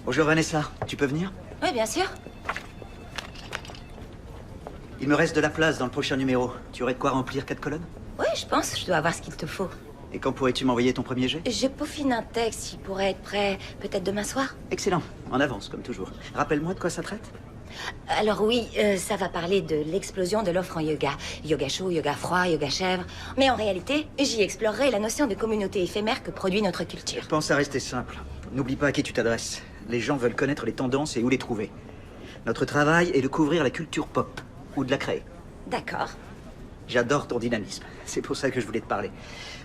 Bonjour Vanessa, tu peux venir? Oui, bien sûr. Il me reste de la place dans le prochain numéro. Tu aurais de quoi remplir 4 colonnes? Oui, je pense. Je dois avoir ce qu'il te faut. Et quand pourrais-tu m'envoyer ton premier jet? Je peaufine un texte. Il pourrait être prêt peut-être demain soir. Excellent, en avance comme toujours. Rappelle-moi de quoi ça traite? Alors oui, ça va parler de l'explosion de l'offre en yoga. Yoga chaud, yoga froid, yoga chèvre. Mais en réalité, j'y explorerai la notion de communauté éphémère que produit notre culture. Pense à rester simple. N'oublie pas à qui tu t'adresses. Les gens veulent connaître les tendances et où les trouver. Notre travail est de couvrir la culture pop, ou de la créer. D'accord. J'adore ton dynamisme. C'est pour ça que je voulais te parler.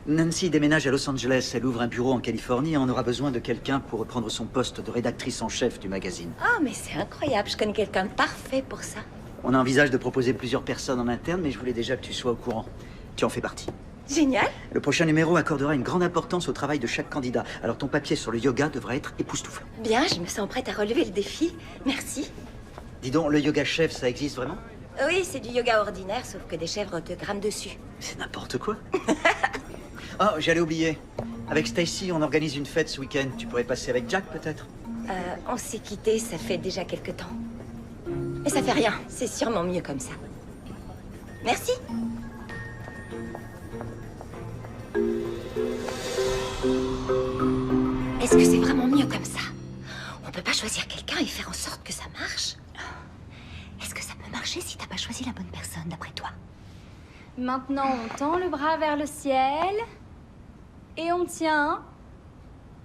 Nancy déménage à Los Angeles. Elle ouvre un bureau en Californie et on aura besoin de quelqu'un pour reprendre son poste de rédactrice en chef du magazine. Oh, mais c'est incroyable. Je connais quelqu'un de parfait pour ça. On envisage de proposer plusieurs personnes en interne, mais je voulais déjà que tu sois au courant. Tu en fais partie. Génial. Le prochain numéro accordera une grande importance au travail de chaque candidat. Alors ton papier sur le yoga devra être époustouflant. Bien, je me sens prête à relever le défi. Merci. Dis donc, le yoga chef, ça existe vraiment? Oui, c'est du yoga ordinaire, sauf que des chèvres te grimpent dessus. C'est n'importe quoi. Oh, j'allais oublier. Avec Stacy, on organise une fête ce week-end. Tu pourrais passer avec Jack, peut-être? On s'est quittés, ça fait déjà quelque temps. Mais ça fait rien, c'est sûrement mieux comme ça. Merci. Est-ce que c'est vraiment mieux comme ça? On peut pas choisir quelqu'un et faire en sorte que ça marche? Est-ce que ça peut marcher si t'as pas choisi la bonne personne, d'après toi? Maintenant, on tend le bras vers le ciel. Et on tient.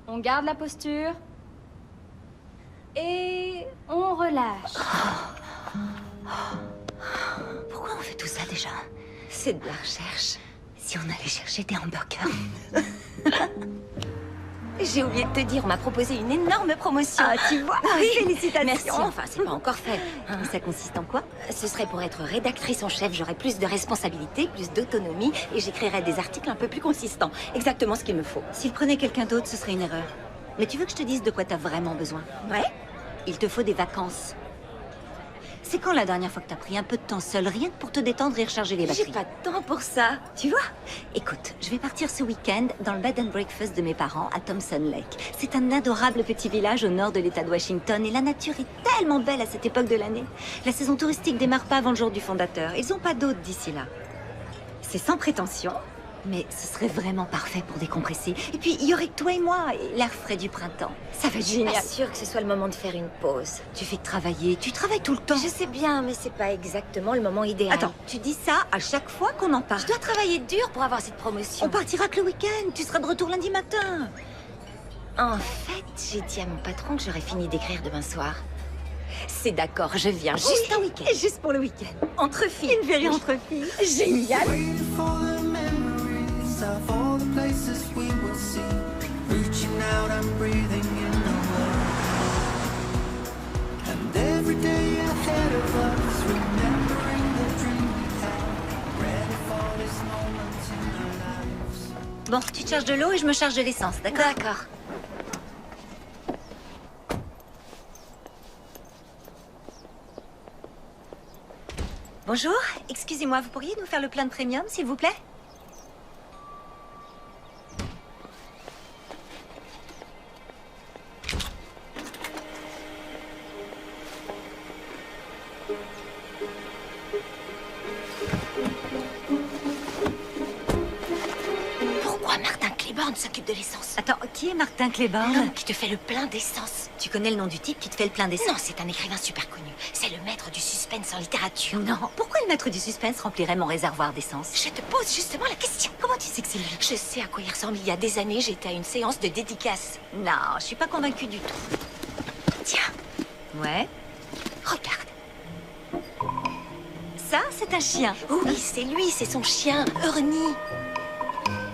On garde la posture. Et on relâche. Pourquoi on fait tout ça déjà? C'est de la recherche. Si on allait chercher des hamburgers. J'ai oublié de te dire, on m'a proposé une énorme promotion. Ah, tu vois? Oui. Félicitations. Merci, enfin, c'est pas encore fait. Hein. Ça consiste en quoi? Ce serait pour être rédactrice en chef, j'aurais plus de responsabilités, plus d'autonomie, et j'écrirais des articles un peu plus consistants. Exactement ce qu'il me faut. S'il prenait quelqu'un d'autre, ce serait une erreur. Mais tu veux que je te dise de quoi t'as vraiment besoin? Ouais? Il te faut des vacances. C'est quand la dernière fois que t'as pris un peu de temps seul, rien que pour te détendre et recharger les batteries? J'ai pas de temps pour ça. Tu vois? Écoute, je vais partir ce week-end dans le bed and breakfast de mes parents à Thompson Lake. C'est un adorable petit village au nord de l'État de Washington et la nature est tellement belle à cette époque de l'année. La saison touristique démarre pas avant le jour du fondateur. Ils ont pas d'autres d'ici là. C'est sans prétention, mais ce serait vraiment parfait pour décompresser. Et puis, il y aurait que toi et moi et l'air frais du printemps. Ça va être Je suis génial. pas sûre que ce soit le moment de faire une pause. Tu fais que travailler, tu travailles tout le temps. Je sais bien, mais c'est pas exactement le moment idéal. Attends, tu dis ça à chaque fois qu'on en parle. Je dois travailler dur pour avoir cette promotion. On partira que le week-end, tu seras de retour lundi matin. En fait, j'ai dit à mon patron que j'aurais fini d'écrire demain soir. C'est d'accord, je viens. Juste un week-end. Juste pour le week-end. Entre filles. Une virée entre filles. Génial. Waiting for the memories of all the places we will see. Reaching out and breathing in the world. And every day ahead of us, remembering the dream we had. Ready for this moment in our lives. Bon, tu te charges de l'eau et je me charge de l'essence, d'accord? D'accord. Bonjour, excusez-moi, vous pourriez nous faire le plein de premium, s'il vous plaît? Pourquoi Martin Claiborne s'occupe de l'essence? Attends, qui est Martin Claiborne? L'homme qui te fait le plein d'essence. Tu connais le nom du type qui te fait le plein d'essence? Non, c'est un écrivain super connu. C'est le maître du suspense en littérature. Non, pourquoi le maître du suspense remplirait mon réservoir d'essence? Je te pose justement la question. Comment tu sais que c'est lui? Je sais à quoi il ressemble. Il y a des années, j'étais à une séance de dédicace. Non, je suis pas convaincue du tout. Tiens, Ouais? regarde. Ça, c'est un chien. Oui, c'est lui, c'est son chien, Ernie.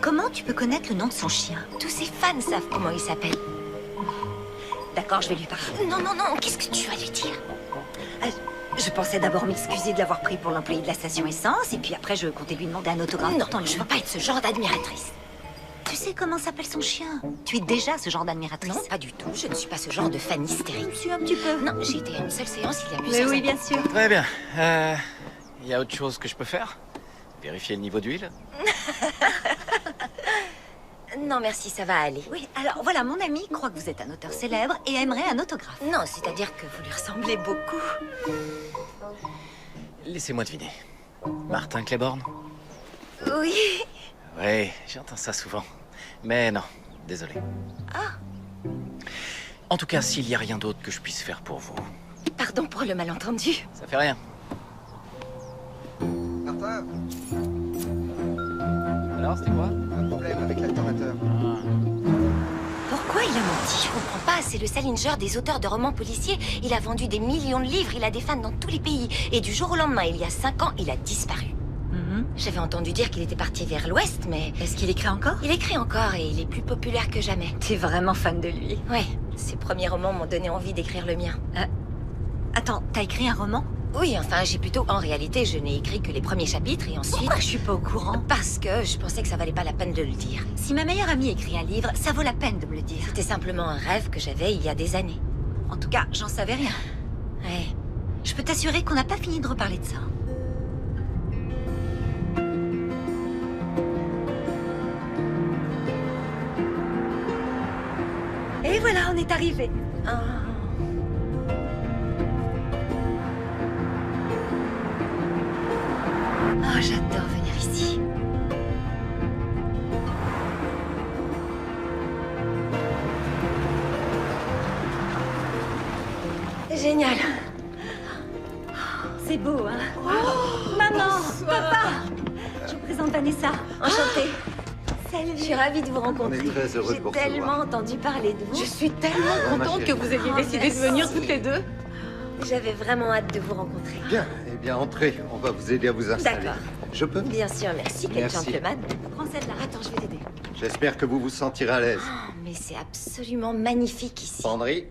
Comment tu peux connaître le nom de son chien? Tous ses fans savent comment il s'appelle. D'accord, je vais lui parler. Non, non, non, qu'est-ce que tu vas lui dire? Je pensais d'abord m'excuser de l'avoir pris pour l'employé de la station essence, et puis après je comptais lui demander un autographe. Non, Pourtant, je veux pas être ce genre d'admiratrice. Tu sais comment s'appelle son chien? Tu es déjà ce genre d'admiratrice. Non, pas du tout. Je ne suis pas ce genre de fan hystérique. Je suis un petit peu. Non, j'ai été à une seule séance il y a Mais plusieurs oui, années. bien sûr. Très bien. Il y a autre chose que je peux faire? Vérifier le niveau d'huile? Non, merci, ça va aller. Oui, alors voilà, mon ami croit que vous êtes un auteur célèbre et aimerait un autographe. Non, c'est-à-dire que vous lui ressemblez beaucoup. Laissez-moi deviner. Martin Claiborne? Oui. Oui, j'entends ça souvent. Mais non, désolé. Ah. En tout cas, s'il n'y a rien d'autre que je puisse faire pour vous. Pardon pour le malentendu. Ça fait rien. Martin, Alors, c'était quoi? un problème avec l'alternateur. Pourquoi il a menti? Je comprends pas, c'est le Salinger des auteurs de romans policiers. Il a vendu des millions de livres, il a des fans dans tous les pays. Et du jour au lendemain, il y a 5 ans, il a disparu. J'avais entendu dire qu'il était parti vers l'ouest, mais... Est-ce qu'il écrit encore? Il écrit encore et il est plus populaire que jamais. T'es vraiment fan de lui. Ouais, ses premiers romans m'ont donné envie d'écrire le mien. Attends, t'as écrit un roman? Oui, enfin, j'ai plutôt... En réalité, je n'ai écrit que les premiers chapitres et ensuite... Pourquoi je suis pas au courant? Parce que je pensais que ça valait pas la peine de le dire. Si ma meilleure amie écrit un livre, ça vaut la peine de me le dire. C'était simplement un rêve que j'avais il y a des années. En tout cas, j'en savais rien. Ouais. Je peux t'assurer qu'on n'a pas fini de reparler de ça. Et voilà, on est arrivé. Oh, j'adore venir ici. Génial. C'est beau, hein? Maman, papa, je vous présente Vanessa. Enchantée. Salut. Je suis ravie de vous rencontrer. On est très heureux de J'ai vous recevoir. tellement entendu parler de vous. Je suis tellement contente que vous ayez décidé de venir toutes les deux. J'avais vraiment hâte de vous rencontrer. Bien, eh bien, entrez. On va vous aider à vous installer. D'accord. Je peux? Bien sûr, merci, quel Merci. gentleman. Prends celle-là. Attends, je vais t'aider. J'espère que vous vous sentirez à l'aise. Oh, mais c'est absolument magnifique ici. Penderie,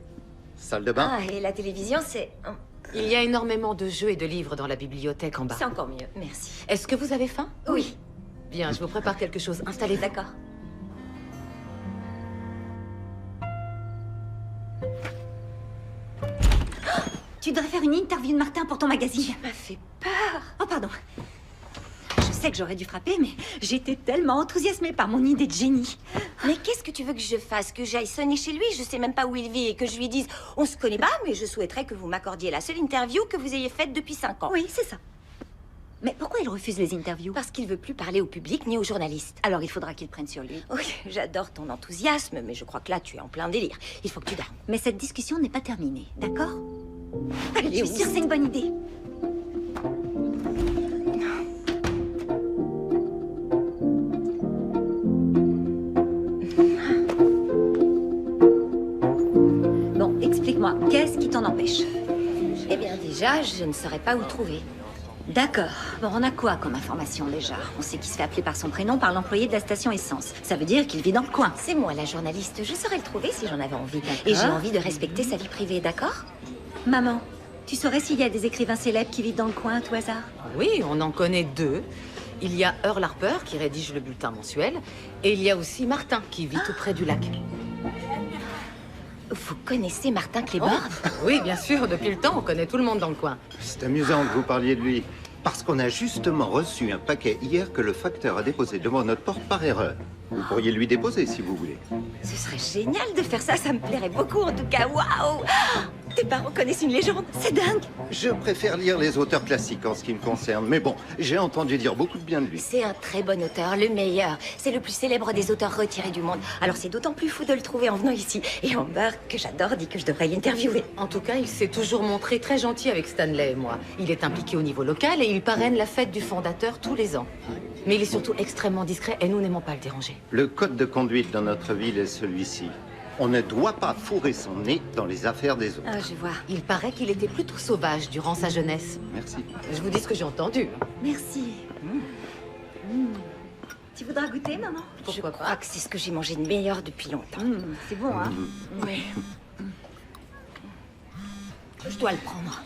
salle de bain. Ah, et la télévision, c'est... oh, Il y a énormément de jeux et de livres dans la bibliothèque en bas. c'est encore mieux, merci. Est-ce que vous avez faim? Oui, Bien, je vous prépare quelque chose. Installez-vous. d'accord. Tu devrais faire une interview de Martin pour ton magazine. Tu m'as fait peur. Oh, pardon. Je sais que j'aurais dû frapper, mais j'étais tellement enthousiasmée par mon idée de génie. Mais qu'est-ce que tu veux que je fasse? Que j'aille sonner chez lui? Je sais même pas où il vit et que je lui dise « On se connaît pas, mais je souhaiterais que vous m'accordiez la seule interview que vous ayez faite depuis 5 ans. » Oui, c'est ça. Mais pourquoi il refuse les interviews? Parce qu'il veut plus parler au public ni aux journalistes. Alors il faudra qu'il prenne sur lui. Oui, j'adore ton enthousiasme, mais je crois que là, tu es en plein délire. Il faut que tu dormes. Mais cette discussion n'est pas terminée, d'accord? Elle Je suis sûre que c'est une bonne idée. Bon, explique-moi, qu'est-ce qui t'en empêche? Eh bien, déjà, je ne saurais pas où le trouver. D'accord. Bon, on a quoi comme information déjà? On sait qu'il se fait appeler par son prénom par l'employé de la station essence. Ça veut dire qu'il vit dans le coin. C'est moi, la journaliste. Je saurais le trouver si j'en avais envie. Et j'ai envie de respecter sa vie privée, d'accord? Maman, tu saurais s'il y a des écrivains célèbres qui vivent dans le coin à tout hasard? Oui, on en connaît deux. Il y a Earl Harper qui rédige le bulletin mensuel. Et il y a aussi Martin qui vit tout près du lac. Vous connaissez Martin Claiborne? Oui, bien sûr, depuis le temps, on connaît tout le monde dans le coin. C'est amusant que vous parliez de lui. Parce qu'on a justement reçu un paquet hier que le facteur a déposé devant notre porte par erreur. Vous pourriez lui déposer si vous voulez. Ce serait génial de faire ça, ça me plairait beaucoup en tout cas. Waouh! Tes parents connaissent une légende, c'est dingue! Je préfère lire les auteurs classiques en ce qui me concerne. Mais bon, j'ai entendu dire beaucoup de bien de lui. C'est un très bon auteur, le meilleur. C'est le plus célèbre des auteurs retirés du monde. Alors c'est d'autant plus fou de le trouver en venant ici. Et Amber, que j'adore, dit que je devrais l'interviewer. En tout cas, il s'est toujours montré très gentil avec Stanley et moi. Il est impliqué au niveau local et il parraine la fête du fondateur tous les ans. Mais il est surtout extrêmement discret et nous n'aimons pas le déranger. Le code de conduite dans notre ville est celui-ci. On ne doit pas fourrer son nez dans les affaires des autres. Ah, je vois. Il paraît qu'il était plutôt sauvage durant sa jeunesse. Merci. Je vous dis ce que j'ai entendu. Merci. Tu voudras goûter, maman? Je crois que c'est ce que j'ai mangé de meilleur depuis longtemps. C'est bon, hein? Oui. Je dois le prendre.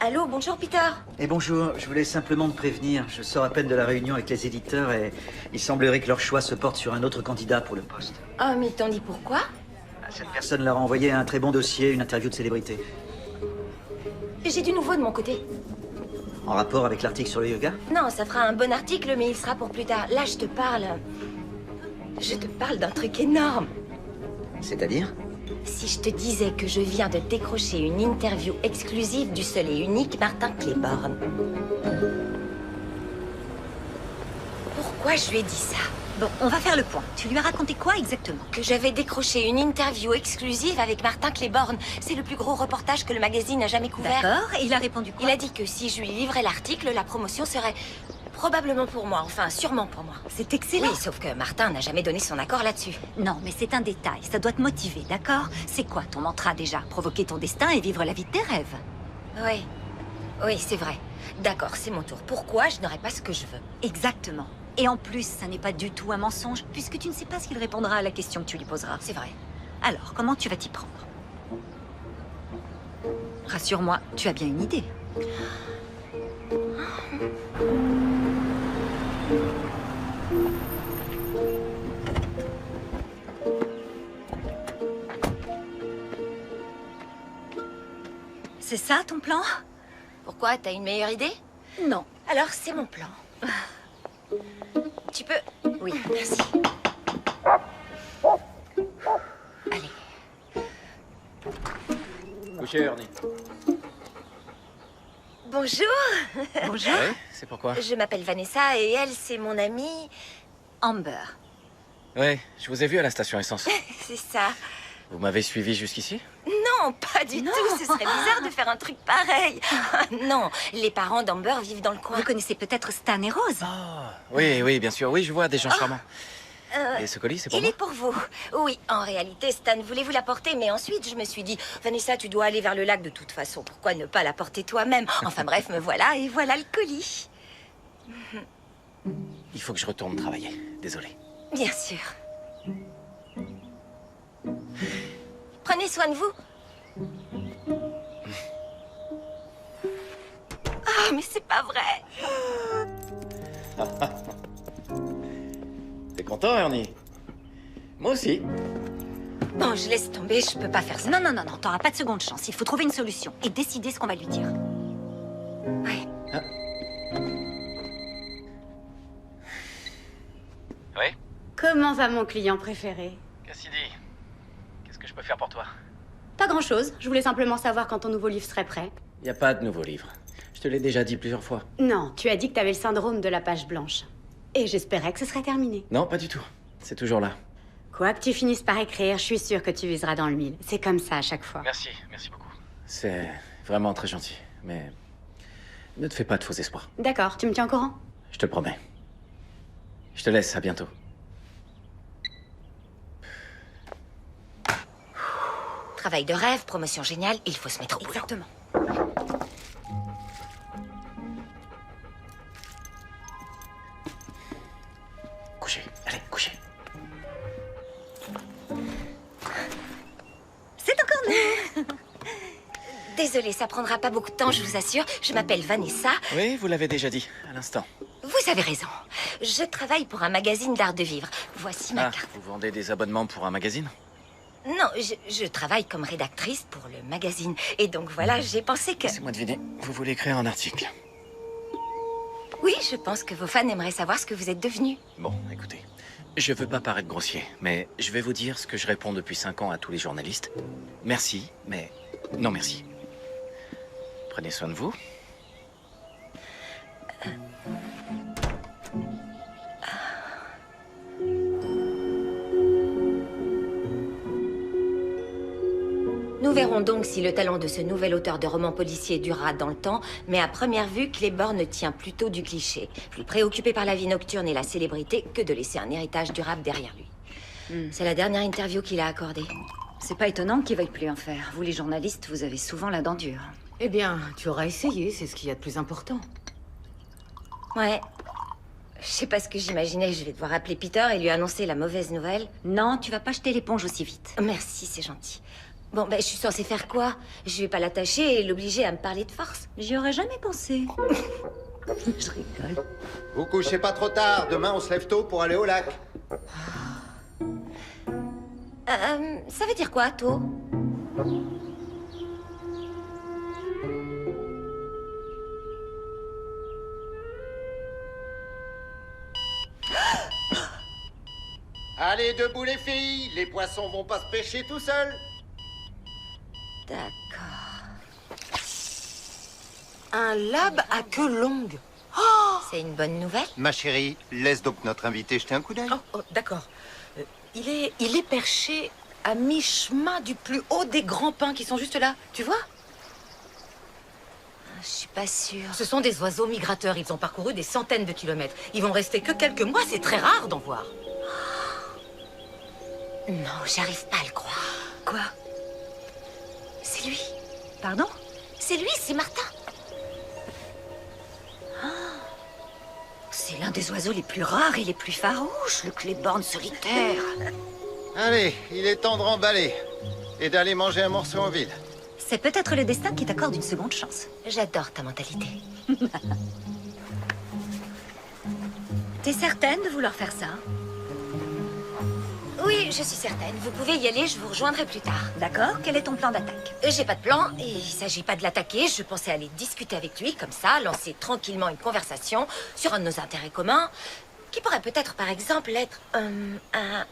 Allô, bonjour Peter. Et bonjour, je voulais simplement te prévenir. Je sors à peine de la réunion avec les éditeurs et il semblerait que leur choix se porte sur un autre candidat pour le poste. Oh, mais t'en dis pourquoi? Cette personne leur a envoyé un très bon dossier, une interview de célébrité. J'ai du nouveau de mon côté. En rapport avec l'article sur le yoga? Non, ça fera un bon article, mais il sera pour plus tard. Là, je te parle... Je te parle d'un truc énorme. C'est-à-dire? Si je te disais que je viens de décrocher une interview exclusive du seul et unique Martin Claiborne. Pourquoi je lui ai dit ça? Bon, on va faire le point. Tu lui as raconté quoi exactement? Que j'avais décroché une interview exclusive avec Martin Claiborne. C'est le plus gros reportage que le magazine a jamais couvert. D'accord, et il a répondu quoi? Il a dit que si je lui livrais l'article, la promotion serait probablement pour moi, enfin sûrement pour moi. C'est excellent. Oui, sauf que Martin n'a jamais donné son accord là-dessus. Non, mais c'est un détail. Ça doit te motiver, d'accord? C'est quoi ton mantra déjà? Provoquer ton destin et vivre la vie de tes rêves. Oui, oui, c'est vrai. D'accord, c'est mon tour. Pourquoi je n'aurais pas ce que je veux? Exactement. Et en plus, ça n'est pas du tout un mensonge, puisque tu ne sais pas ce qu'il répondra à la question que tu lui poseras. C'est vrai. Alors, comment tu vas t'y prendre? Rassure-moi, tu as bien une idée. C'est ça, ton plan? Pourquoi? T'as une meilleure idée? Non. Alors, c'est mon plan. Tu peux... Oui. Merci. Allez. Couchez, Ernie. Bonjour. Bonjour. Oui, c'est pourquoi? Je m'appelle Vanessa et elle, c'est mon amie... Amber. Ouais, je vous ai vu à la station essence. C'est ça. Vous m'avez suivi jusqu'ici? Non, pas du Non. tout. Ce serait bizarre de faire un truc pareil. Non, les parents d'Amber vivent dans le coin. Vous connaissez peut-être Stan et Rose? Ah, oui, oui, bien sûr. Oui, je vois des gens charmants. Et ce colis, c'est pour Il moi? est pour vous. Oui, en réalité, Stan voulait vous l'apporter, mais ensuite, je me suis dit, Vanessa, tu dois aller vers le lac de toute façon. Pourquoi ne pas l'apporter toi-même? Enfin bref, me voilà, et voilà le colis. Il faut que je retourne travailler. Désolé. Bien sûr. Prenez soin de vous. Ah, mais c'est pas vrai. T'es content, Ernie? Moi aussi. Bon, je laisse tomber, je peux pas faire ça. Non, non, non, non, t'auras pas de seconde chance. Il faut trouver une solution et décider ce qu'on va lui dire. Ouais. Oui? Comment va mon client préféré? Cassidy, qu'est-ce que je peux faire pour toi? Pas grand-chose. Je voulais simplement savoir quand ton nouveau livre serait prêt. Y a pas de nouveau livre. Je te l'ai déjà dit plusieurs fois. Non, tu as dit que t'avais le syndrome de la page blanche. Et j'espérais que ce serait terminé. Non, pas du tout. C'est toujours là. Quoi que tu finisses par écrire, je suis sûre que tu viseras dans le mille. C'est comme ça à chaque fois. Merci beaucoup. C'est vraiment très gentil, mais ne te fais pas de faux espoirs. D'accord, tu me tiens au courant? Je te le promets. Je te laisse, à bientôt. Travail de rêve, promotion géniale, il faut se mettre au boulot. Exactement. Couchez, allez, couchez. C'est encore nous. Désolée, ça prendra pas beaucoup de temps, je vous assure. Je m'appelle Vanessa. Oui, vous l'avez déjà dit, à l'instant. Vous avez raison. Je travaille pour un magazine d'art de vivre. Voici ma Ah, carte. vous vendez des abonnements pour un magazine? Non, je travaille comme rédactrice pour le magazine. Et donc voilà, j'ai pensé que... Laissez-moi deviner, vous voulez écrire un article. Oui, je pense que vos fans aimeraient savoir ce que vous êtes devenu. Bon, écoutez, je veux pas paraître grossier, mais je vais vous dire ce que je réponds depuis 5 ans à tous les journalistes. Merci, mais non merci. Prenez soin de vous. Nous verrons donc si le talent de ce nouvel auteur de romans policiers durera dans le temps, mais à première vue, Claiborne tient plutôt du cliché. Plus préoccupé par la vie nocturne et la célébrité que de laisser un héritage durable derrière lui. C'est la dernière interview qu'il a accordée. C'est pas étonnant qu'il veuille plus en faire. Vous, les journalistes, vous avez souvent la dent dure. Eh bien, tu auras essayé, c'est ce qu'il y a de plus important. Ouais. Je sais pas ce que j'imaginais, je vais devoir appeler Peter et lui annoncer la mauvaise nouvelle. Non, tu vas pas jeter l'éponge aussi vite. Merci, c'est gentil. Bon, ben, je suis censée faire quoi? Je vais pas l'attacher et l'obliger à me parler de force. J'y aurais jamais pensé. Je rigole. Vous couchez pas trop tard. Demain, on se lève tôt pour aller au lac. Ça veut dire quoi, tôt? Allez, debout les filles, les poissons vont pas se pêcher tout seuls. D'accord. Un lab à queue longue. C'est une bonne nouvelle? Ma chérie, laisse donc notre invité jeter un coup d'œil. D'accord. Il est perché à mi-chemin du plus haut des grands pins qui sont juste là. Tu vois? Je suis pas sûre. Ce sont des oiseaux migrateurs. Ils ont parcouru des centaines de kilomètres. Ils vont rester que quelques mois. C'est très rare d'en voir. Non, j'arrive pas à le croire. Quoi? C'est lui. Pardon? C'est lui, c'est Martin. C'est l'un des oiseaux les plus rares et les plus farouches, le cléborne solitaire. Allez, il est temps de remballer. Et d'aller manger un morceau en ville. C'est peut-être le destin qui t'accorde une seconde chance. J'adore ta mentalité. T'es certaine de vouloir faire ça? Oui, je suis certaine. Vous pouvez y aller, je vous rejoindrai plus tard. D'accord, quel est ton plan d'attaque? J'ai pas de plan, et il s'agit pas de l'attaquer. Je pensais aller discuter avec lui, comme ça, lancer tranquillement une conversation sur un de nos intérêts communs, qui pourrait peut-être, par exemple, être... la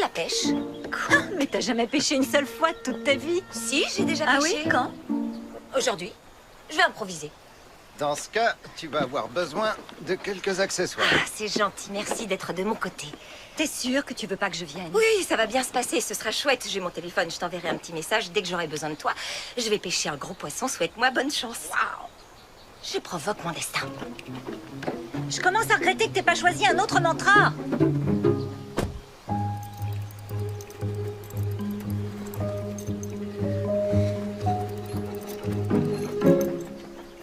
pêche. Quoi? Mais t'as jamais pêché une seule fois de toute ta vie? Si, j'ai déjà Ah pêché. oui, quand? Aujourd'hui. Je vais improviser. Dans ce cas, tu vas avoir besoin de quelques accessoires. Ah, c'est gentil, merci d'être de mon côté. T'es sûre que tu veux pas que je vienne? Oui, ça va bien se passer, ce sera chouette. J'ai mon téléphone, je t'enverrai un petit message dès que j'aurai besoin de toi. Je vais pêcher un gros poisson, souhaite-moi bonne chance. Waouh! Je provoque mon destin. Je commence à regretter que t'aies pas choisi un autre mantra.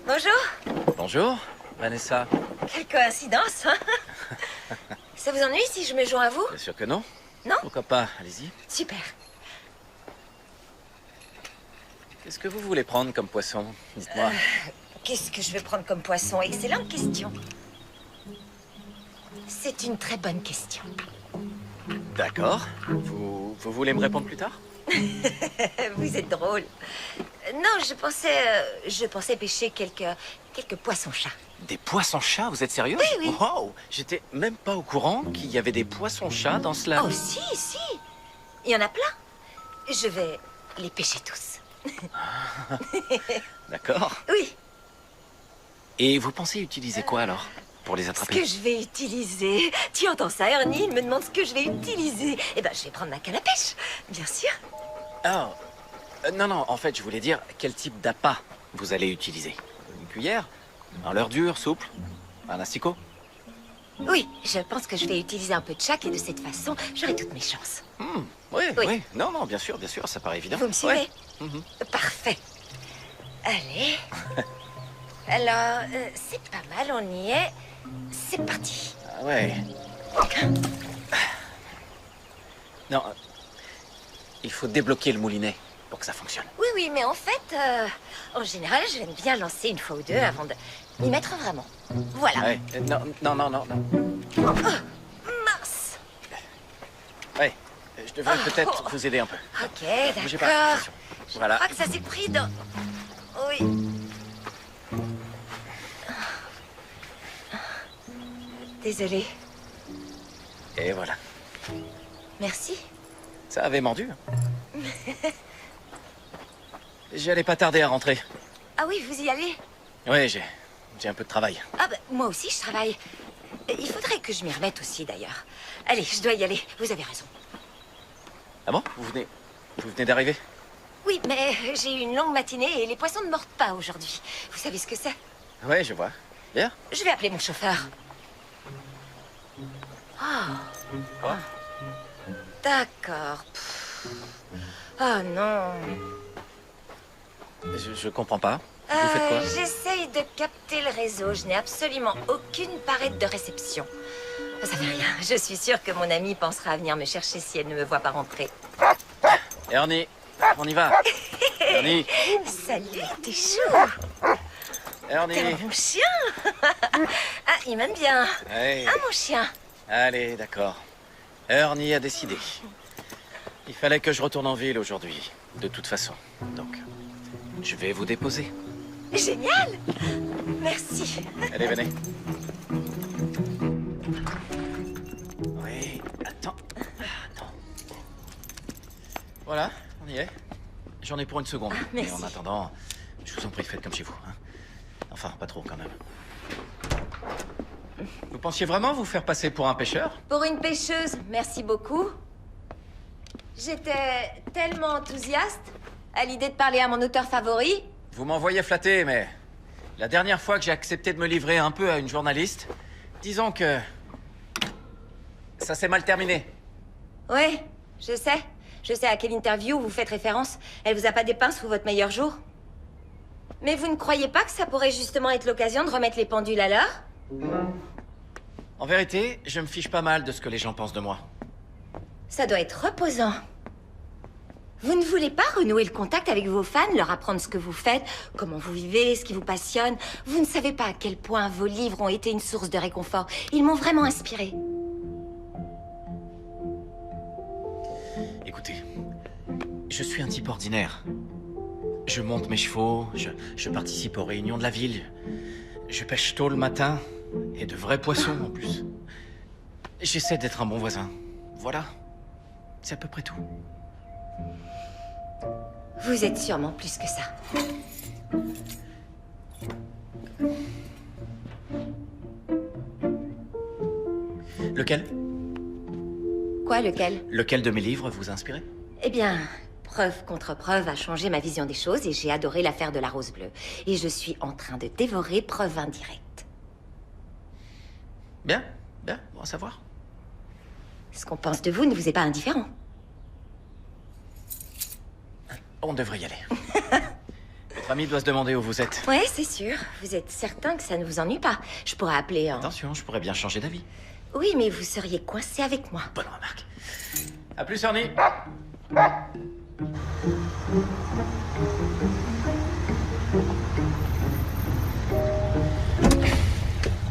Bonjour. Bonjour, Vanessa. Quelle coïncidence, hein? Ça vous ennuie si je me joins à vous? Bien sûr que non. Non? Pourquoi pas, allez-y. Super. Qu'est-ce que vous voulez prendre comme poisson? Dites-moi. Qu'est-ce que je vais prendre comme poisson? Excellente question. C'est une très bonne question. D'accord. Vous voulez me répondre plus tard? Vous êtes drôle. Non, je pensais pêcher quelques poissons-chats. Des poissons-chats? Vous êtes sérieux? Oui, oui. Wow! J'étais même pas au courant qu'il y avait des poissons-chats dans ce lac. Oh, si. Il y en a plein. Je vais les pêcher tous. D'accord. Oui. Et vous pensez utiliser quoi alors? Pour les Ce attraper? que je vais utiliser. Tu entends ça, Ernie? Il me demande ce que je vais utiliser. Eh ben, je vais prendre ma canne à pêche, bien sûr. Ah, non, en fait, je voulais dire quel type d'appât vous allez utiliser. Une cuillère? Un leurre dur, souple? Un asticot? Oui, je pense que je vais utiliser un peu de chaque et de cette façon, j'aurai toutes mes chances. Oui. Non, bien sûr, ça paraît évident. Vous me suivez? Ouais. Mhm. Parfait. Allez. Alors, c'est pas mal, on y est. C'est parti. Ah ouais. Non, il faut débloquer le moulinet pour que ça fonctionne. Oui, mais en fait, en général, j'aime bien lancer une fois ou deux avant de m'y mettre vraiment. Voilà. Ouais. Non. Mince. Ouais, je devrais peut-être vous aider un peu. Ok, Bougez pas, d'accord. attention. Je Voilà. crois que ça s'est pris dans... Oui. Désolée. Et voilà. Merci. Ça avait mordu. J'allais pas tarder à rentrer. Ah oui, vous y allez? Ouais, j'ai un peu de travail. Ah bah, moi aussi, je travaille. Il faudrait que je m'y remette aussi, d'ailleurs. Allez, je dois y aller. Vous avez raison. Ah bon? Vous venez d'arriver? Oui, mais j'ai eu une longue matinée et les poissons ne mordent pas aujourd'hui. Vous savez ce que c'est? Ouais, je vois. Bien. Je vais appeler mon chauffeur. Quoi? D'accord. Oh non. Je comprends pas. Vous faites quoi? J'essaye de capter le réseau. Je n'ai absolument aucune parade de réception. Ça fait rien. Je suis sûre que mon amie pensera à venir me chercher si elle ne me voit pas rentrer. Ernie, on y va. Ernie, Salut, t'es chou. T'es Ernie. un bon chien. Ah, il m'aime bien. Hey. Ah, mon chien. Allez, d'accord. Ernie a décidé. Il fallait que je retourne en ville aujourd'hui, de toute façon. Donc, je vais vous déposer. Génial. Merci. Allez, venez. Oui. Voilà, on y est. J'en ai pour une seconde. Ah, merci. Mais en attendant, je vous en prie, faites comme chez vous. Hein. Enfin, pas trop quand même. Vous pensiez vraiment vous faire passer pour un pêcheur? Pour une pêcheuse, merci beaucoup. J'étais tellement enthousiaste à l'idée de parler à mon auteur favori. Vous m'envoyez flatter, mais la dernière fois que j'ai accepté de me livrer un peu à une journaliste, disons que ça s'est mal terminé. Ouais, je sais. Je sais à quelle interview vous faites référence. Elle vous a pas dépeint sous votre meilleur jour. Mais vous ne croyez pas que ça pourrait justement être l'occasion de remettre les pendules à l'heure? En vérité, je me fiche pas mal de ce que les gens pensent de moi. Ça doit être reposant. Vous ne voulez pas renouer le contact avec vos fans, leur apprendre ce que vous faites, comment vous vivez, ce qui vous passionne? Vous ne savez pas à quel point vos livres ont été une source de réconfort. Ils m'ont vraiment inspiré. Écoutez, je suis un type ordinaire. Je monte mes chevaux, je participe aux réunions de la ville. Je pêche tôt le matin, et de vrais poissons en plus. J'essaie d'être un bon voisin. Voilà. C'est à peu près tout. Vous êtes sûrement plus que ça. Lequel? Quoi, lequel? Lequel de mes livres vous a inspiré? Eh bien, preuve contre preuve a changé ma vision des choses et j'ai adoré l'affaire de la Rose Bleue. Et je suis en train de dévorer Preuve indirecte. Bien, bien, bon à savoir. Ce qu'on pense de vous ne vous est pas indifférent. On devrait y aller. Votre ami doit se demander où vous êtes. Ouais, c'est sûr. Vous êtes certain que ça ne vous ennuie pas. Je pourrais appeler en... Attention, je pourrais bien changer d'avis. Oui, mais vous seriez coincé avec moi. Bonne remarque. À plus, Ernie.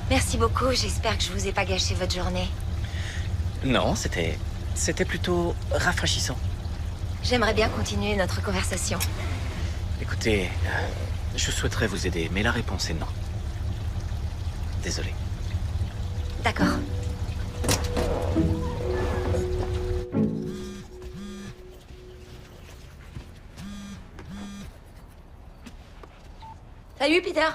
Merci beaucoup. J'espère que je vous ai pas gâché votre journée. Non, c'était plutôt rafraîchissant. J'aimerais bien continuer notre conversation. Écoutez, je souhaiterais vous aider, mais la réponse est non. Désolé. D'accord. Salut, Peter.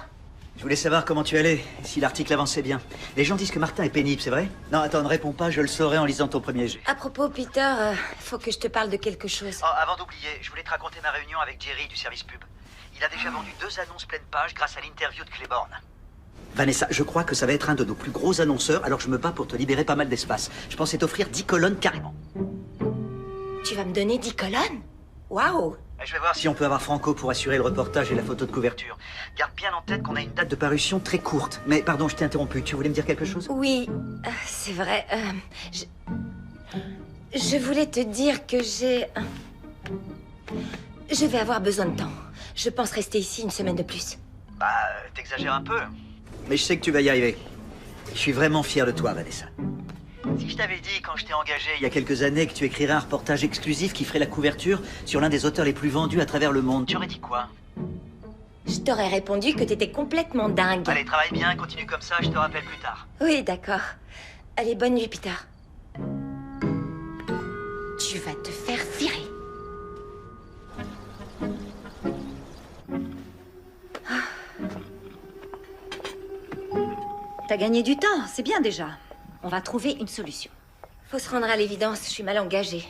Je voulais savoir comment tu allais, si l'article avançait bien. Les gens disent que Martin est pénible, c'est vrai? Non, attends, ne réponds pas, je le saurai en lisant ton premier jet. À propos, Peter, faut que je te parle de quelque chose. Oh, avant d'oublier, je voulais te raconter ma réunion avec Jerry du service pub. Il a déjà vendu 2 annonces pleine page grâce à l'interview de Claiborne. Vanessa, je crois que ça va être un de nos plus gros annonceurs, alors je me bats pour te libérer pas mal d'espace. Je pensais t'offrir 10 colonnes carrément. Tu vas me donner 10 colonnes? Waouh! Je vais voir si on peut avoir Franco pour assurer le reportage et la photo de couverture. Garde bien en tête qu'on a une date de parution très courte. Mais pardon, je t'ai interrompu. Tu voulais me dire quelque chose? Oui, c'est vrai. Je voulais te dire que j'ai... Je vais avoir besoin de temps. Je pense rester ici une semaine de plus. Bah, t'exagères un peu. Mais je sais que tu vas y arriver. Je suis vraiment fier de toi, Vanessa. Si je t'avais dit, quand je t'ai engagé il y a quelques années, que tu écrirais un reportage exclusif qui ferait la couverture sur l'un des auteurs les plus vendus à travers le monde, tu aurais dit quoi? Je t'aurais répondu que t'étais complètement dingue. Allez, travaille bien, continue comme ça, je te rappelle plus tard. Oui, d'accord. Allez, bonne nuit, Peter. Tu vas te faire virer. T'as gagné du temps, c'est bien déjà. On va trouver une solution. Faut se rendre à l'évidence, je suis mal engagée.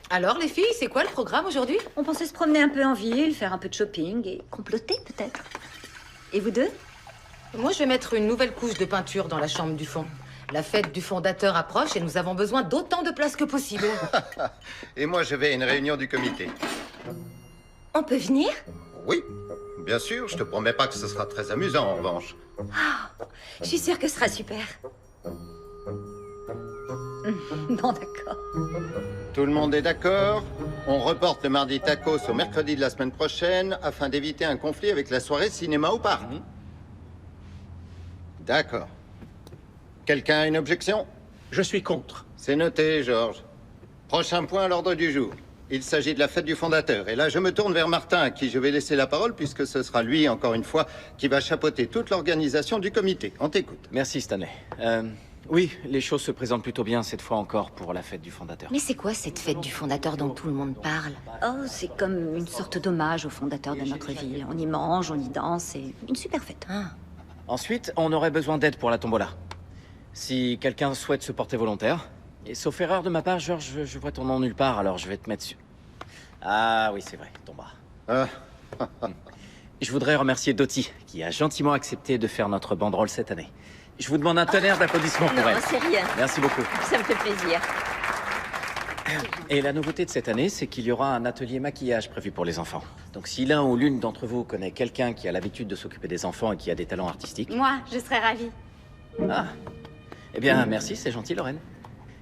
Alors, les filles, c'est quoi le programme aujourd'hui? On pensait se promener un peu en ville, faire un peu de shopping et comploter peut-être. Et vous deux? Moi, je vais mettre une nouvelle couche de peinture dans la chambre du fond. La fête du fondateur approche et nous avons besoin d'autant de place que possible. Et moi, je vais à une réunion du comité. On peut venir? Oui, bien sûr, je te promets pas que ce sera très amusant en revanche. Je suis sûre que ce sera super. Bon, d'accord. Tout le monde est d'accord? On reporte le mardi tacos au mercredi de la semaine prochaine afin d'éviter un conflit avec la soirée cinéma au parc. D'accord. Quelqu'un a une objection? Je suis contre. C'est noté, Georges. Prochain point à l'ordre du jour. Il s'agit de la fête du fondateur. Et là, je me tourne vers Martin, à qui je vais laisser la parole, puisque ce sera lui, encore une fois, qui va chapeauter toute l'organisation du comité. On t'écoute. Merci, Stanley. Oui, les choses se présentent plutôt bien cette fois encore pour la fête du fondateur. Mais c'est quoi cette fête du fondateur dont tout le monde parle? Oh, c'est comme une sorte d'hommage au fondateur de notre ville. On y mange, on y danse, c'est une super fête. Ah. Ensuite, on aurait besoin d'aide pour la tombola. Si quelqu'un souhaite se porter volontaire, et sauf erreur de ma part, George, je vois ton nom nulle part, alors je vais te mettre sur... Ah oui, c'est vrai, ton bras. Ah, Je voudrais remercier Dottie, qui a gentiment accepté de faire notre banderole cette année. Je vous demande un tonnerre d'applaudissements pour Non, elle. c'est rien. Merci beaucoup. Ça me fait plaisir. Et la nouveauté de cette année, c'est qu'il y aura un atelier maquillage prévu pour les enfants. Donc si l'un ou l'une d'entre vous connaît quelqu'un qui a l'habitude de s'occuper des enfants et qui a des talents artistiques... Moi, je serais ravie. Ah. Eh bien, merci, c'est gentil, Lorraine.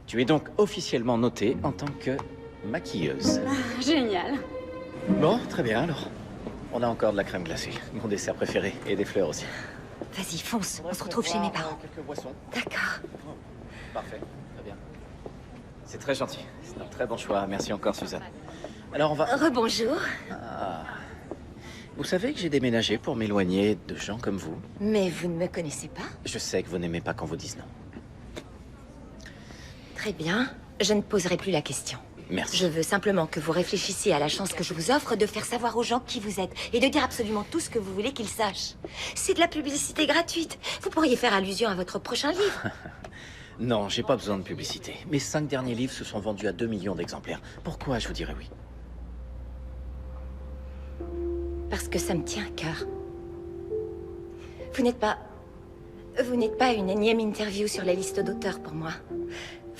Tu es donc officiellement notée en tant que maquilleuse. Génial. Bon, très bien alors. On a encore de la crème glacée, mon dessert préféré, et des fleurs aussi. Vas-y, fonce. On se retrouve chez mes parents. Quelques boissons. D'accord. Parfait, très bien. C'est très gentil. C'est un très bon choix. Merci encore, Suzanne. Alors, on va... Rebonjour. Ah. Vous savez que j'ai déménagé pour m'éloigner de gens comme vous. Mais vous ne me connaissez pas? Je sais que vous n'aimez pas quand vous disent non. Très bien. Je ne poserai plus la question. Merci. Je veux simplement que vous réfléchissiez à la chance que je vous offre de faire savoir aux gens qui vous êtes et de dire absolument tout ce que vous voulez qu'ils sachent. C'est de la publicité gratuite. Vous pourriez faire allusion à votre prochain livre. Non, j'ai pas besoin de publicité. Mes 5 derniers livres se sont vendus à 2 millions d'exemplaires. Pourquoi je vous dirais oui? Parce que ça me tient à cœur. Vous n'êtes pas une énième interview sur la liste d'auteurs pour moi.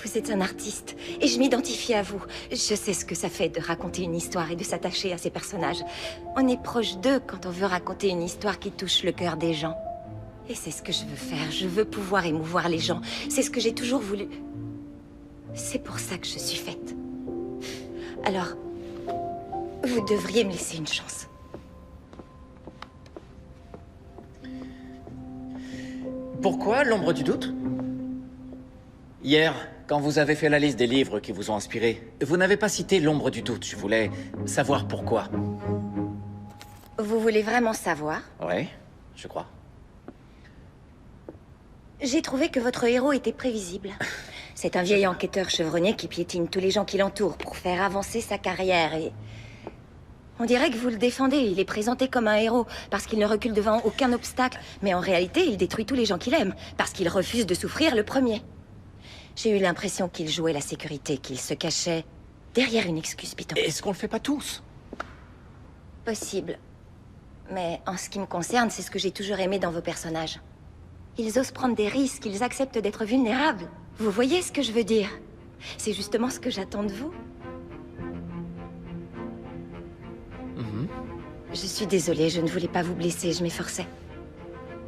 Vous êtes un artiste, et je m'identifie à vous. Je sais ce que ça fait de raconter une histoire et de s'attacher à ces personnages. On est proche d'eux quand on veut raconter une histoire qui touche le cœur des gens. Et c'est ce que je veux faire. Je veux pouvoir émouvoir les gens. C'est ce que j'ai toujours voulu. C'est pour ça que je suis faite. Alors, vous devriez me laisser une chance. Pourquoi l'ombre du doute? Hier, quand vous avez fait la liste des livres qui vous ont inspiré, vous n'avez pas cité l'ombre du doute. Je voulais savoir pourquoi. Vous voulez vraiment savoir? Ouais, je crois. J'ai trouvé que votre héros était prévisible. C'est un vieil enquêteur chevronné qui piétine tous les gens qui l'entourent pour faire avancer sa carrière et... On dirait que vous le défendez, il est présenté comme un héros, parce qu'il ne recule devant aucun obstacle. Mais en réalité, il détruit tous les gens qu'il aime, parce qu'il refuse de souffrir le premier. J'ai eu l'impression qu'il jouait la sécurité, qu'il se cachait derrière une excuse bidon. Est-ce qu'on le fait pas tous? Possible. Mais en ce qui me concerne, c'est ce que j'ai toujours aimé dans vos personnages. Ils osent prendre des risques, ils acceptent d'être vulnérables. Vous voyez ce que je veux dire? C'est justement ce que j'attends de vous. Je suis désolée, je ne voulais pas vous blesser, je m'efforçais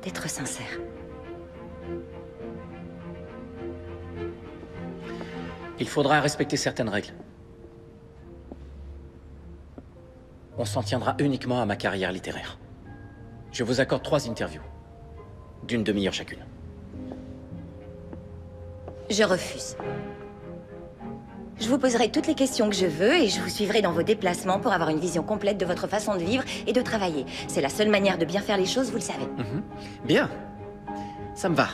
d'être sincère. Il faudra respecter certaines règles. On s'en tiendra uniquement à ma carrière littéraire. Je vous accorde 3 interviews, d'une demi-heure chacune. Je refuse. Je vous poserai toutes les questions que je veux et je vous suivrai dans vos déplacements pour avoir une vision complète de votre façon de vivre et de travailler. C'est la seule manière de bien faire les choses, vous le savez. Bien. Ça me va.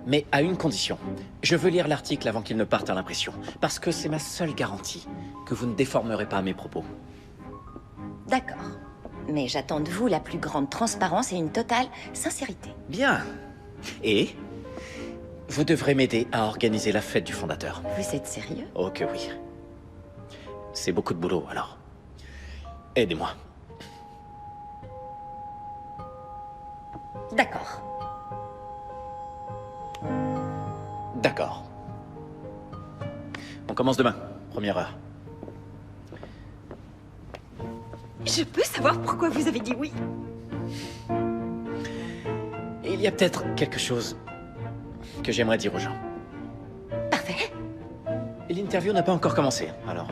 Mais à une condition. Je veux lire l'article avant qu'il ne parte à l'impression. Parce que c'est ma seule garantie que vous ne déformerez pas mes propos. D'accord. Mais j'attends de vous la plus grande transparence et une totale sincérité. Bien. Et vous devrez m'aider à organiser la fête du fondateur. Vous êtes sérieux? Oh que oui. C'est beaucoup de boulot, alors. Aidez-moi. D'accord. D'accord. On commence demain, première heure. Je peux savoir pourquoi vous avez dit oui? Il y a peut-être quelque chose que j'aimerais dire aux gens. Parfait. Et l'interview n'a pas encore commencé, alors...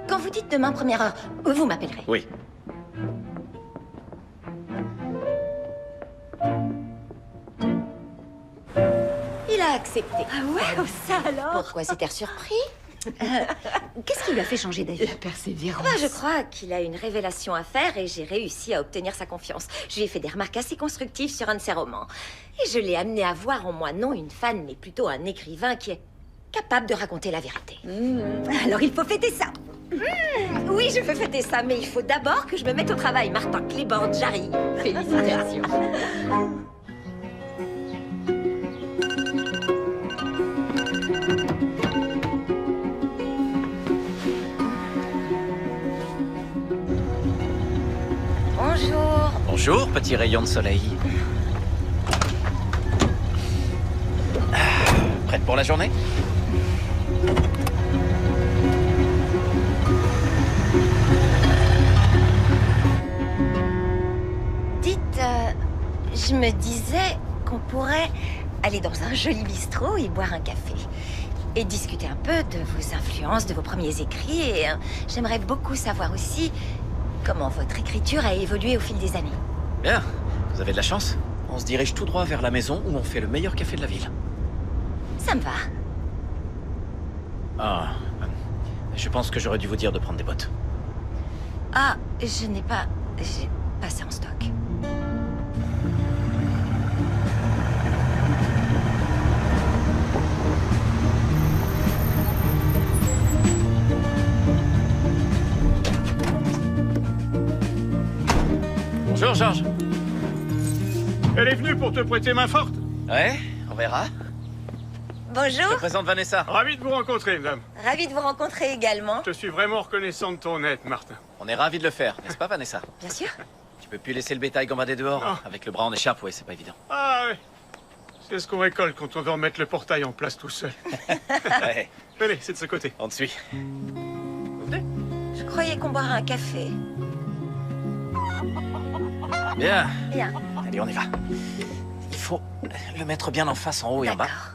Quand vous dites demain première heure, vous m'appellerez. Oui. Il a accepté. Ah ouais, oh ça alors? Pourquoi cet air surpris? Qu'est-ce qui lui a fait changer d'avis? La persévérance. Bah, je crois qu'il a une révélation à faire et j'ai réussi à obtenir sa confiance. Je lui ai fait des remarques assez constructives sur un de ses romans. Et je l'ai amené à voir en moi non une fan, mais plutôt un écrivain qui est capable de raconter la vérité. Alors il faut fêter ça. Oui, je veux fêter ça, mais il faut d'abord que je me mette au travail. Martin Clibord, j'arrive. Félicitations. Bonjour. Bonjour, petit rayon de soleil. Prête pour la journée? Dites, je me disais qu'on pourrait aller dans un joli bistrot et boire un café. Et discuter un peu de vos influences, de vos premiers écrits. Et j'aimerais beaucoup savoir aussi comment votre écriture a évolué au fil des années. Bien, vous avez de la chance. On se dirige tout droit vers la maison où on fait le meilleur café de la ville. Ça me va. Ah, je pense que j'aurais dû vous dire de prendre des bottes. Ah, je n'ai pas... J'ai pas ça en stock. Bonjour, Georges. Elle est venue pour te prêter main forte. Ouais, on verra. Je Bonjour, te présente Vanessa. Ravi de vous rencontrer, madame. ravi de vous rencontrer également. Je suis vraiment reconnaissant de ton aide, Martin. On est ravis de le faire, n'est-ce pas, Vanessa? Bien sûr. Tu peux plus laisser le bétail gambader dehors. Non. Avec le bras en écharpe, ouais, c'est pas évident. Ah ouais. C'est ce qu'on récolte quand on veut remettre le portail en place tout seul. Ouais, Allez, c'est de ce côté. on te suit. Je croyais qu'on boirait un café. Bien. Bien. Allez, on y va. Il faut le mettre bien en face, en haut et en bas. D'accord.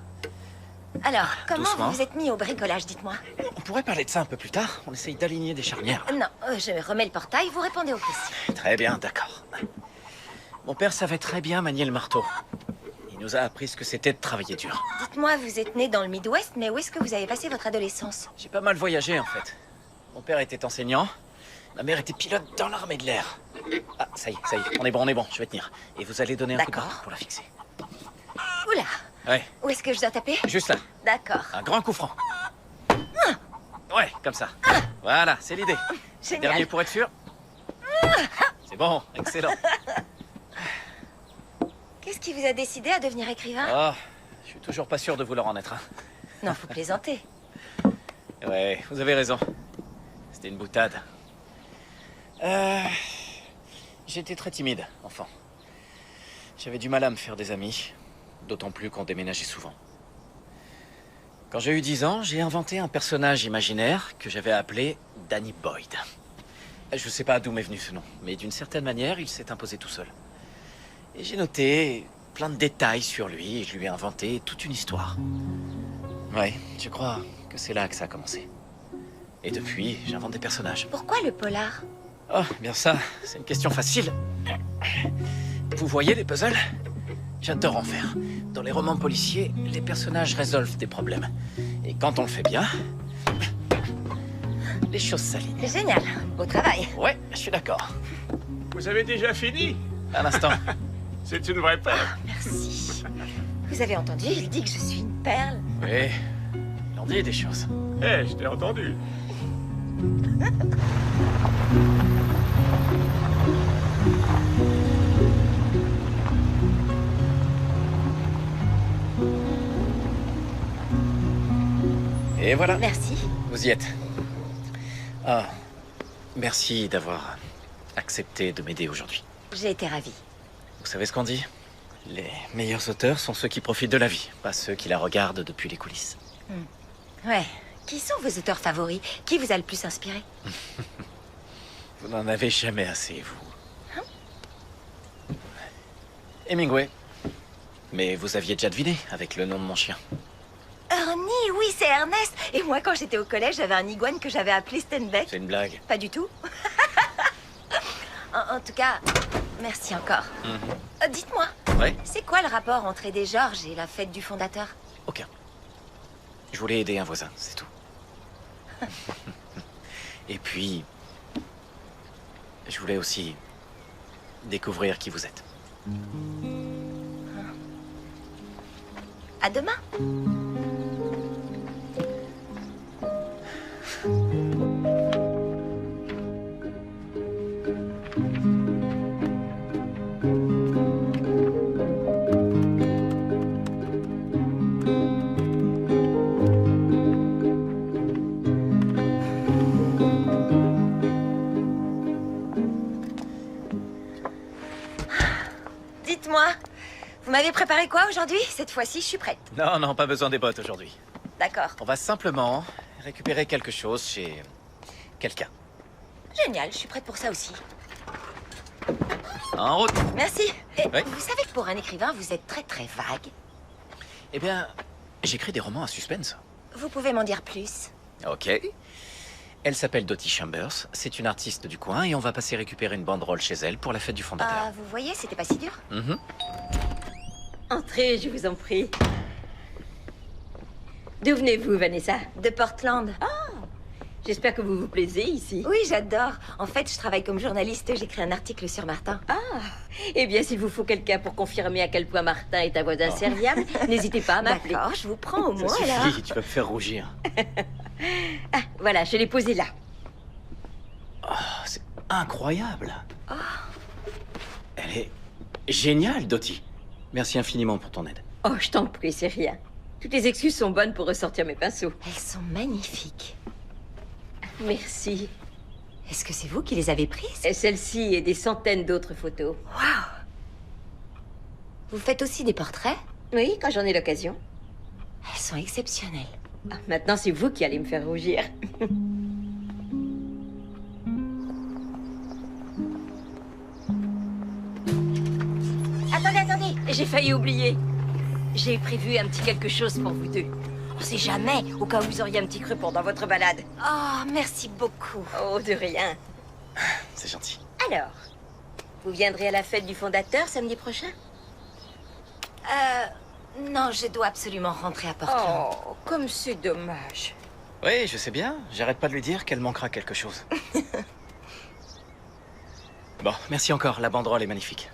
Alors, comment Doucement. vous vous êtes mis au bricolage, dites-moi? On pourrait parler de ça un peu plus tard. On essaye d'aligner des charnières. Non, je remets le portail, vous répondez aux questions. Très bien, d'accord. Mon père savait très bien manier le marteau. Il nous a appris ce que c'était de travailler dur. Dites-moi, vous êtes né dans le Midwest, mais où est-ce que vous avez passé votre adolescence? J'ai pas mal voyagé, en fait. Mon père était enseignant. Ma mère était pilote dans l'armée de l'air. Ah, ça y est, on est bon, je vais tenir. Et vous allez donner un coup de D'accord. marteau pour la fixer. Oula, Ouais, où est-ce que je dois taper? juste là. D'accord. Un grand coup franc. Ouais, comme ça. Voilà, c'est l'idée. Génial. Dernier pour être sûr. C'est bon, excellent. Qu'est-ce qui vous a décidé à devenir écrivain? Oh, je suis toujours pas sûr de vouloir en être un. Non, faut plaisanter. Ouais, vous avez raison. C'était une boutade. J'étais très timide, enfant. J'avais du mal à me faire des amis, d'autant plus qu'on déménageait souvent. Quand j'ai eu 10 ans, j'ai inventé un personnage imaginaire que j'avais appelé Danny Boyd. Je sais pas d'où m'est venu ce nom, mais d'une certaine manière, il s'est imposé tout seul. Et j'ai noté plein de détails sur lui et je lui ai inventé toute une histoire. Ouais, je crois que c'est là que ça a commencé. Et depuis, j'invente des personnages. Pourquoi le polar? Oh, bien ça, c'est une question facile. Vous voyez les puzzles? J'adore en faire. Dans les romans policiers, les personnages résolvent des problèmes. Et quand on le fait bien, les choses s'alignent. Génial, beau travail. Ouais, je suis d'accord. Vous avez déjà fini? À l'instant. C'est une vraie perle. Merci. Vous avez entendu, il dit que je suis une perle. Oui, il en dit des choses. Eh, je t'ai entendu. Et voilà, Merci. vous y êtes. Ah, merci d'avoir accepté de m'aider aujourd'hui. J'ai été ravie. Vous savez ce qu'on dit? Les meilleurs auteurs sont ceux qui profitent de la vie, pas ceux qui la regardent depuis les coulisses. Ouais. Qui sont vos auteurs favoris? Qui vous a le plus inspiré? Vous n'en avez jamais assez, vous. Hemingway. Mais vous aviez déjà deviné avec le nom de mon chien. Ernie, oui, c'est Ernest. Et moi, quand j'étais au collège, j'avais un iguane que j'avais appelé Steinbeck. C'est une blague. Pas du tout. en tout cas, merci encore. Dites-moi, Ouais, c'est quoi le rapport entre Aidé Georges et la fête du fondateur? aucun. Je voulais aider un voisin, c'est tout. Et puis, je voulais aussi découvrir qui vous êtes. À demain. Dites-moi, vous m'avez préparé quoi aujourd'hui? Cette fois-ci, je suis prête. Non, non, pas besoin des bottes aujourd'hui. D'accord. On va simplement récupérer quelque chose chez quelqu'un. Génial, je suis prête pour ça aussi. En route. Merci. Et Oui. vous savez que pour un écrivain, vous êtes très très vague. Eh bien, j'écris des romans à suspense. Vous pouvez m'en dire plus? Ok. Elle s'appelle Dottie Chambers, c'est une artiste du coin et on va passer récupérer une banderole chez elle pour la fête du fondateur. Ah, vous voyez, c'était pas si dur. Mhm. Entrez, je vous en prie. D'où venez-vous, Vanessa? De Portland. J'espère que vous vous plaisez ici. Oui, j'adore. En fait, je travaille comme journaliste, j'écris un article sur Martin. Eh bien, s'il vous faut quelqu'un pour confirmer à quel point Martin est un voisin serviable, n'hésitez pas à m'appeler. D'accord, je vous prends au Ça moins suffit, alors. tu vas me faire rougir. Voilà, je l'ai posé là. Oh, c'est incroyable. Elle est géniale, Dottie. Merci infiniment pour ton aide. Oh, je t'en prie, c'est rien. Toutes les excuses sont bonnes pour ressortir mes pinceaux. Elles sont magnifiques. Merci. Est-ce que c'est vous qui les avez prises? Et celle-ci et des centaines d'autres photos. Waouh! Vous faites aussi des portraits? Oui, quand j'en ai l'occasion. Elles sont exceptionnelles. Maintenant, c'est vous qui allez me faire rougir. Attendez. J'ai failli oublier. J'ai prévu un petit quelque chose pour vous deux. On sait jamais. Au cas où vous auriez un petit creux pendant votre balade. Oh, merci beaucoup. Oh, de rien. C'est gentil. Alors, vous viendrez à la fête du fondateur samedi prochain? Non, je dois absolument rentrer à Portland. Oh, comme c'est dommage. Oui, je sais bien. J'arrête pas de lui dire qu'elle manquera quelque chose. Bon, merci encore. La banderole est magnifique.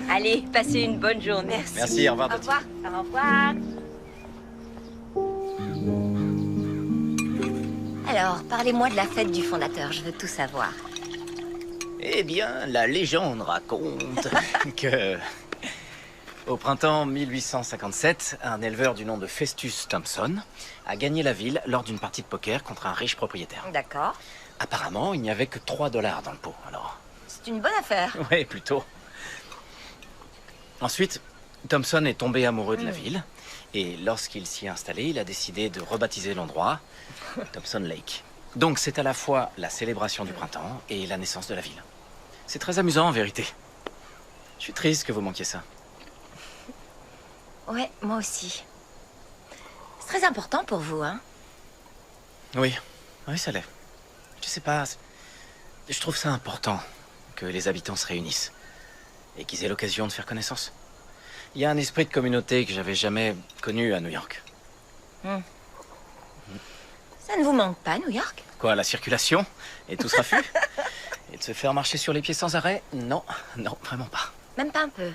Allez, passez une bonne journée. Merci. Merci, au revoir, Au Dottie. revoir. Au revoir. Alors, parlez-moi de la fête du fondateur, je veux tout savoir. Eh bien, la légende raconte que... Au printemps 1857, un éleveur du nom de Festus Thompson a gagné la ville lors d'une partie de poker contre un riche propriétaire. D'accord. Apparemment, il n'y avait que 3 $ dans le pot, alors... C'est une bonne affaire. Oui, plutôt. Ensuite, Thompson est tombé amoureux de la ville, et lorsqu'il s'y est installé, il a décidé de rebaptiser l'endroit Thompson Lake. Donc c'est à la fois la célébration du printemps et la naissance de la ville. C'est très amusant en vérité. Je suis triste que vous manquiez ça. Ouais, moi aussi. C'est très important pour vous, hein? Oui, ça l'est. Je sais pas, je trouve ça important que les habitants se réunissent et qu'ils aient l'occasion de faire connaissance. Il y a un esprit de communauté que j'avais jamais connu à New York. Ça ne vous manque pas, New York? Quoi, la circulation et tout ce raffut? Et de se faire marcher sur les pieds sans arrêt? Non, vraiment pas. Même pas un peu.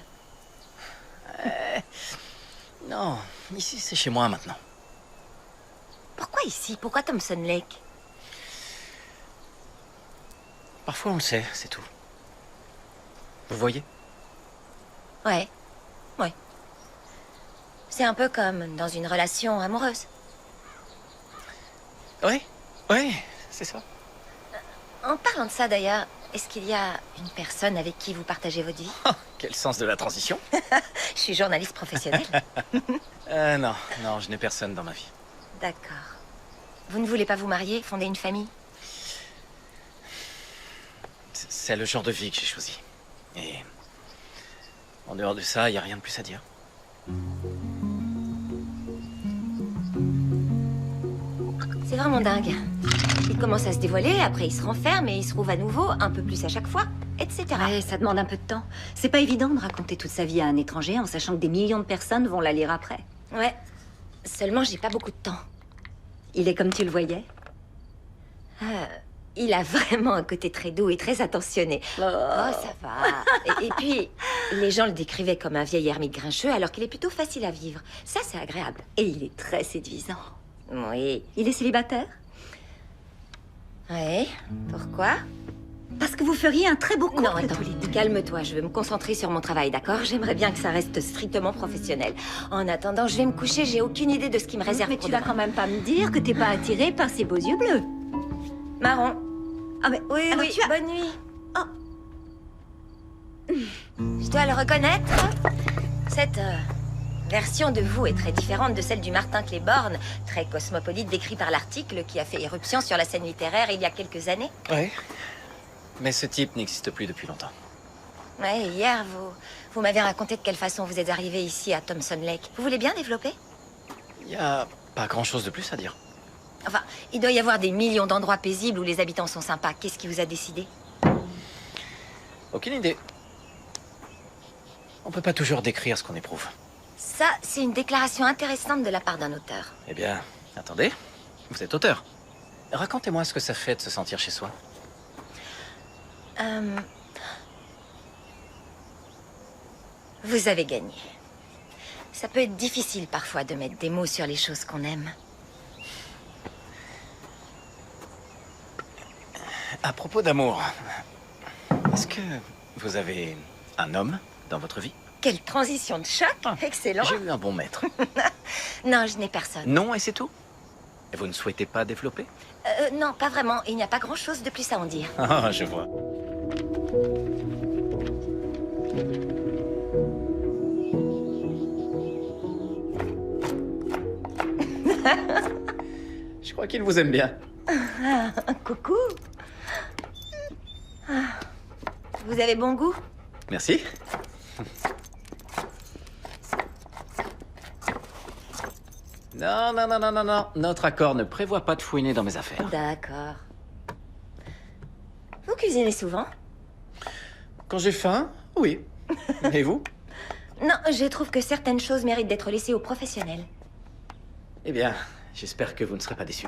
Non, ici c'est chez moi maintenant. Pourquoi ici? Pourquoi Thompson Lake? Parfois on le sait, c'est tout. Vous voyez? Ouais. C'est un peu comme dans une relation amoureuse. Oui, c'est ça. En parlant de ça d'ailleurs, est-ce qu'il y a une personne avec qui vous partagez votre vie? Quel sens de la transition? Je suis journaliste professionnelle. Non, je n'ai personne dans ma vie. D'accord. Vous ne voulez pas vous marier, fonder une famille? C'est le genre de vie que j'ai choisi. Et en dehors de ça, il n'y a rien de plus à dire. C'est vraiment dingue. Il commence à se dévoiler, après il se renferme et il se trouve à nouveau un peu plus à chaque fois, etc. Ouais, ça demande un peu de temps. C'est pas évident de raconter toute sa vie à un étranger en sachant que des millions de personnes vont la lire après. Ouais. Seulement, j'ai pas beaucoup de temps. Il est comme tu le voyais? il a vraiment un côté très doux et très attentionné. Oh, ça va. Et puis, les gens le décrivaient comme un vieil ermite grincheux, alors qu'il est plutôt facile à vivre. Ça, c'est agréable. Et il est très séduisant. Oui. Il est célibataire? Oui. Pourquoi? Parce que vous feriez un très beau couple. Non, attends, calme-toi, je vais me concentrer sur mon travail, d'accord? J'aimerais bien que ça reste strictement professionnel. En attendant, je vais me coucher, j'ai aucune idée de ce qui me réserve Mais pour tu vas demain. quand même pas me dire que t'es pas attirée par ses beaux yeux bleus. Marron. Ah mais Oui, alors oui, tu as... bonne nuit. Oh. Je dois le reconnaître, cette version de vous est très différente de celle du Martin Claiborne, très cosmopolite décrit par l'article qui a fait éruption sur la scène littéraire il y a quelques années. Ouais. Mais ce type n'existe plus depuis longtemps. Ouais, hier, vous m'avez raconté de quelle façon vous êtes arrivé ici à Thompson Lake. Vous voulez bien développer? Il y a pas grand-chose de plus à dire. Enfin, il doit y avoir des millions d'endroits paisibles où les habitants sont sympas. Qu'est-ce qui vous a décidé? Aucune idée. On peut pas toujours décrire ce qu'on éprouve. Ça, c'est une déclaration intéressante de la part d'un auteur. Eh bien, attendez. Vous êtes auteur. Racontez-moi ce que ça fait de se sentir chez soi. Vous avez gagné. Ça peut être difficile parfois de mettre des mots sur les choses qu'on aime. À propos d'amour, est-ce que vous avez un homme dans votre vie? Quelle transition de choc! Excellent! J'ai eu un bon maître. Non, je n'ai personne. Non, et c'est tout? Et vous ne souhaitez pas développer? Non, pas vraiment. Il n'y a pas grand-chose de plus à en dire. Ah, je vois. Je crois qu'il vous aime bien. Coucou! Vous avez bon goût? Merci. Non, non, non, non, non, non. Notre accord ne prévoit pas de fouiner dans mes affaires. D'accord. Vous cuisinez souvent? Quand j'ai faim, oui. Et vous? Non, je trouve que certaines choses méritent d'être laissées aux professionnels. Eh bien, j'espère que vous ne serez pas déçus.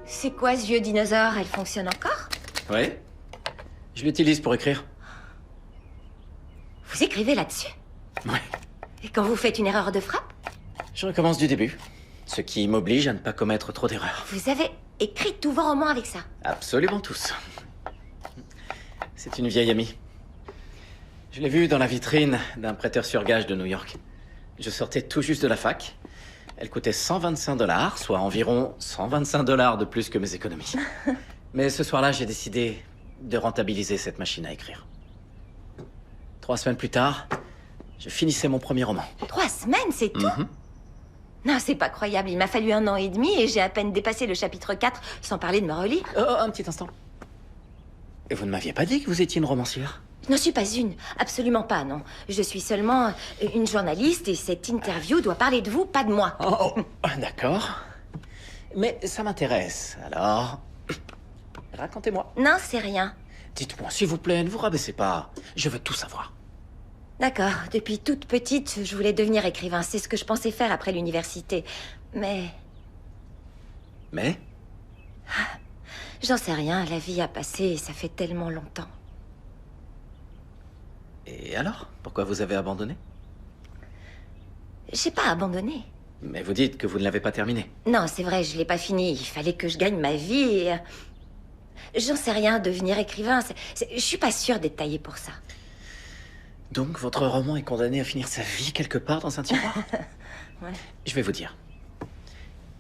C'est quoi ce vieux dinosaure? Elle fonctionne encore? Oui. Je l'utilise pour écrire. Vous écrivez là-dessus? Ouais. Et quand vous faites une erreur de frappe? Je recommence du début. Ce qui m'oblige à ne pas commettre trop d'erreurs. Vous avez écrit tous vos romans avec ça? Absolument tous. C'est une vieille amie. Je l'ai vue dans la vitrine d'un prêteur sur gage de New York. Je sortais tout juste de la fac. Elle coûtait 125 $, soit environ 125 $ de plus que mes économies. Mais ce soir-là, j'ai décidé de rentabiliser cette machine à écrire. 3 semaines plus tard, je finissais mon premier roman. 3 semaines, c'est tout? Non, c'est pas croyable. Il m'a fallu 1 an et demi et j'ai à peine dépassé le chapitre 4 sans parler de me relire. Oh, un petit instant. Et vous ne m'aviez pas dit que vous étiez une romancière? Je n'en suis pas une. Absolument pas, non. Je suis seulement une journaliste et cette interview doit parler de vous, pas de moi. Oh, d'accord. Mais ça m'intéresse, alors... Racontez-moi. Non, c'est rien. Dites-moi, s'il vous plaît, ne vous rabaissez pas. Je veux tout savoir. D'accord. Depuis toute petite, je voulais devenir écrivain. C'est ce que je pensais faire après l'université. Mais... Mais? J'en sais rien. La vie a passé et ça fait tellement longtemps. Et alors? Pourquoi vous avez abandonné? J'ai pas abandonné. Mais vous dites que vous ne l'avez pas terminé. Non, c'est vrai, je l'ai pas fini. Il fallait que je gagne ma vie et... J'en sais rien, devenir écrivain, je suis pas sûre d'être taillée pour ça. Donc votre roman est condamné à finir sa vie quelque part dans un tiroir? Ouais. Je vais vous dire.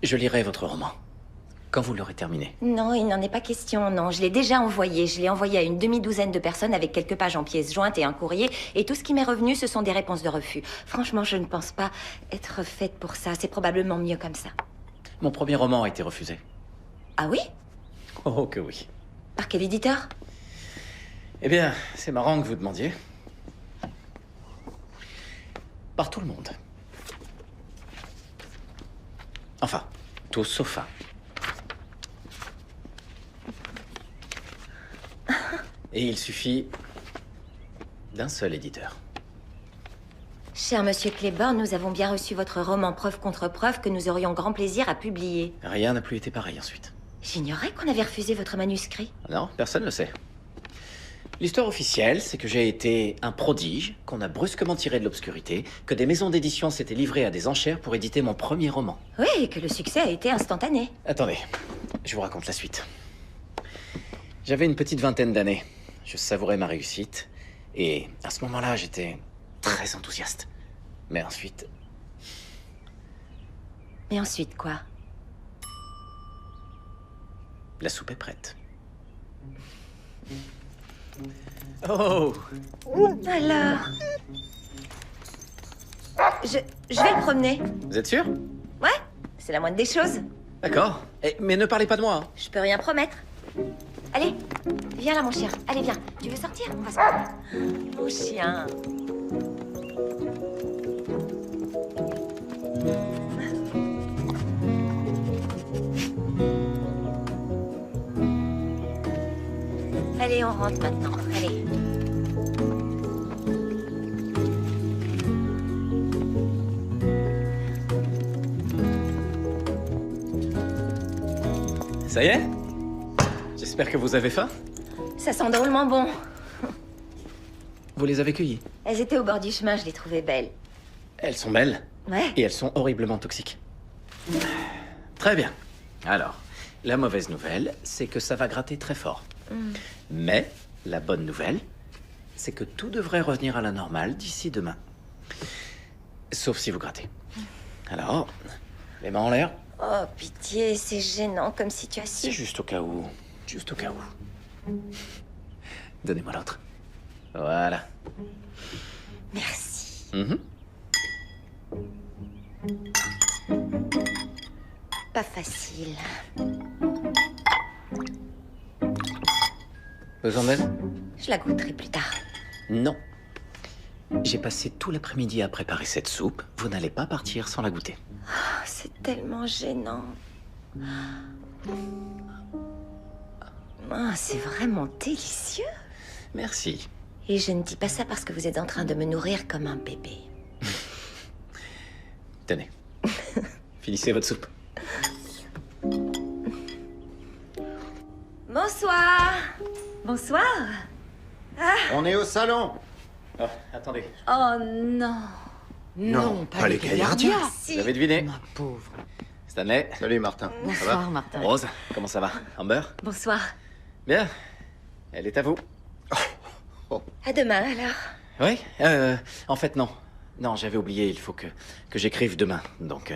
Je lirai votre roman. Quand vous l'aurez terminé. Non, il n'en est pas question, non. Je l'ai déjà envoyé. Je l'ai envoyé à une demi-douzaine de personnes avec quelques pages en pièces jointes et un courrier. Et tout ce qui m'est revenu, ce sont des réponses de refus. Franchement, je ne pense pas être faite pour ça. C'est probablement mieux comme ça. Mon premier roman a été refusé. Ah oui? Oh que oui. Par quel éditeur? Eh bien, c'est marrant que vous demandiez. Par tout le monde. Enfin, tous sauf un. Et il suffit d'un seul éditeur. Cher monsieur Claiborne, nous avons bien reçu votre roman preuve contre preuve que nous aurions grand plaisir à publier. Rien n'a plus été pareil ensuite. J'ignorais qu'on avait refusé votre manuscrit. Non, personne ne le sait. L'histoire officielle, c'est que j'ai été un prodige, qu'on a brusquement tiré de l'obscurité, que des maisons d'édition s'étaient livrées à des enchères pour éditer mon premier roman. Oui, et que le succès a été instantané. Attendez, je vous raconte la suite. J'avais une petite vingtaine d'années. Je savourais ma réussite. Et à ce moment-là, j'étais très enthousiaste. Mais ensuite... Mais ensuite, quoi? La soupe est prête. Oh! Alors... Je vais le promener. Vous êtes sûr? Ouais, c'est la moindre des choses. D'accord. Mais ne parlez pas de moi, hein. Je peux rien promettre. Allez, viens là, mon chien. Allez, viens. Tu veux sortir? On va se promener. Mon chien. Allez, on rentre maintenant. Allez. Ça y est? J'espère que vous avez faim. Ça sent drôlement bon. Vous les avez cueillies? Elles étaient au bord du chemin, je les trouvais belles. Elles sont belles. Ouais. Et elles sont horriblement toxiques. Très bien. Alors, la mauvaise nouvelle, c'est que ça va gratter très fort. Mais la bonne nouvelle, c'est que tout devrait revenir à la normale d'ici demain. Sauf si vous grattez. Alors, les mains en l'air. Oh, pitié, c'est gênant comme C'est situation. juste au cas où. Juste au cas où. Donnez-moi l'autre. Voilà. Merci. Pas facile. Besoin d'aide? Je la goûterai plus tard. Non. J'ai passé tout l'après-midi à préparer cette soupe. Vous n'allez pas partir sans la goûter. Oh, c'est tellement gênant. Oh, c'est vraiment délicieux. Merci. Et je ne dis pas ça parce que vous êtes en train de me nourrir comme un bébé. Tenez. Finissez votre soupe. Bonsoir. Bonsoir. On est au salon. Oh, attendez. Oh non. Non, pas les Gaillardia. Vous avez deviné? Ma pauvre. Stanley. Salut Martin. Ça va? Bonsoir, Martin. Rose, comment ça va? Amber? Bonsoir. Bien. Elle est à vous. À demain, alors. Oui? En fait, non. Non, j'avais oublié, il faut que j'écrive demain. Donc,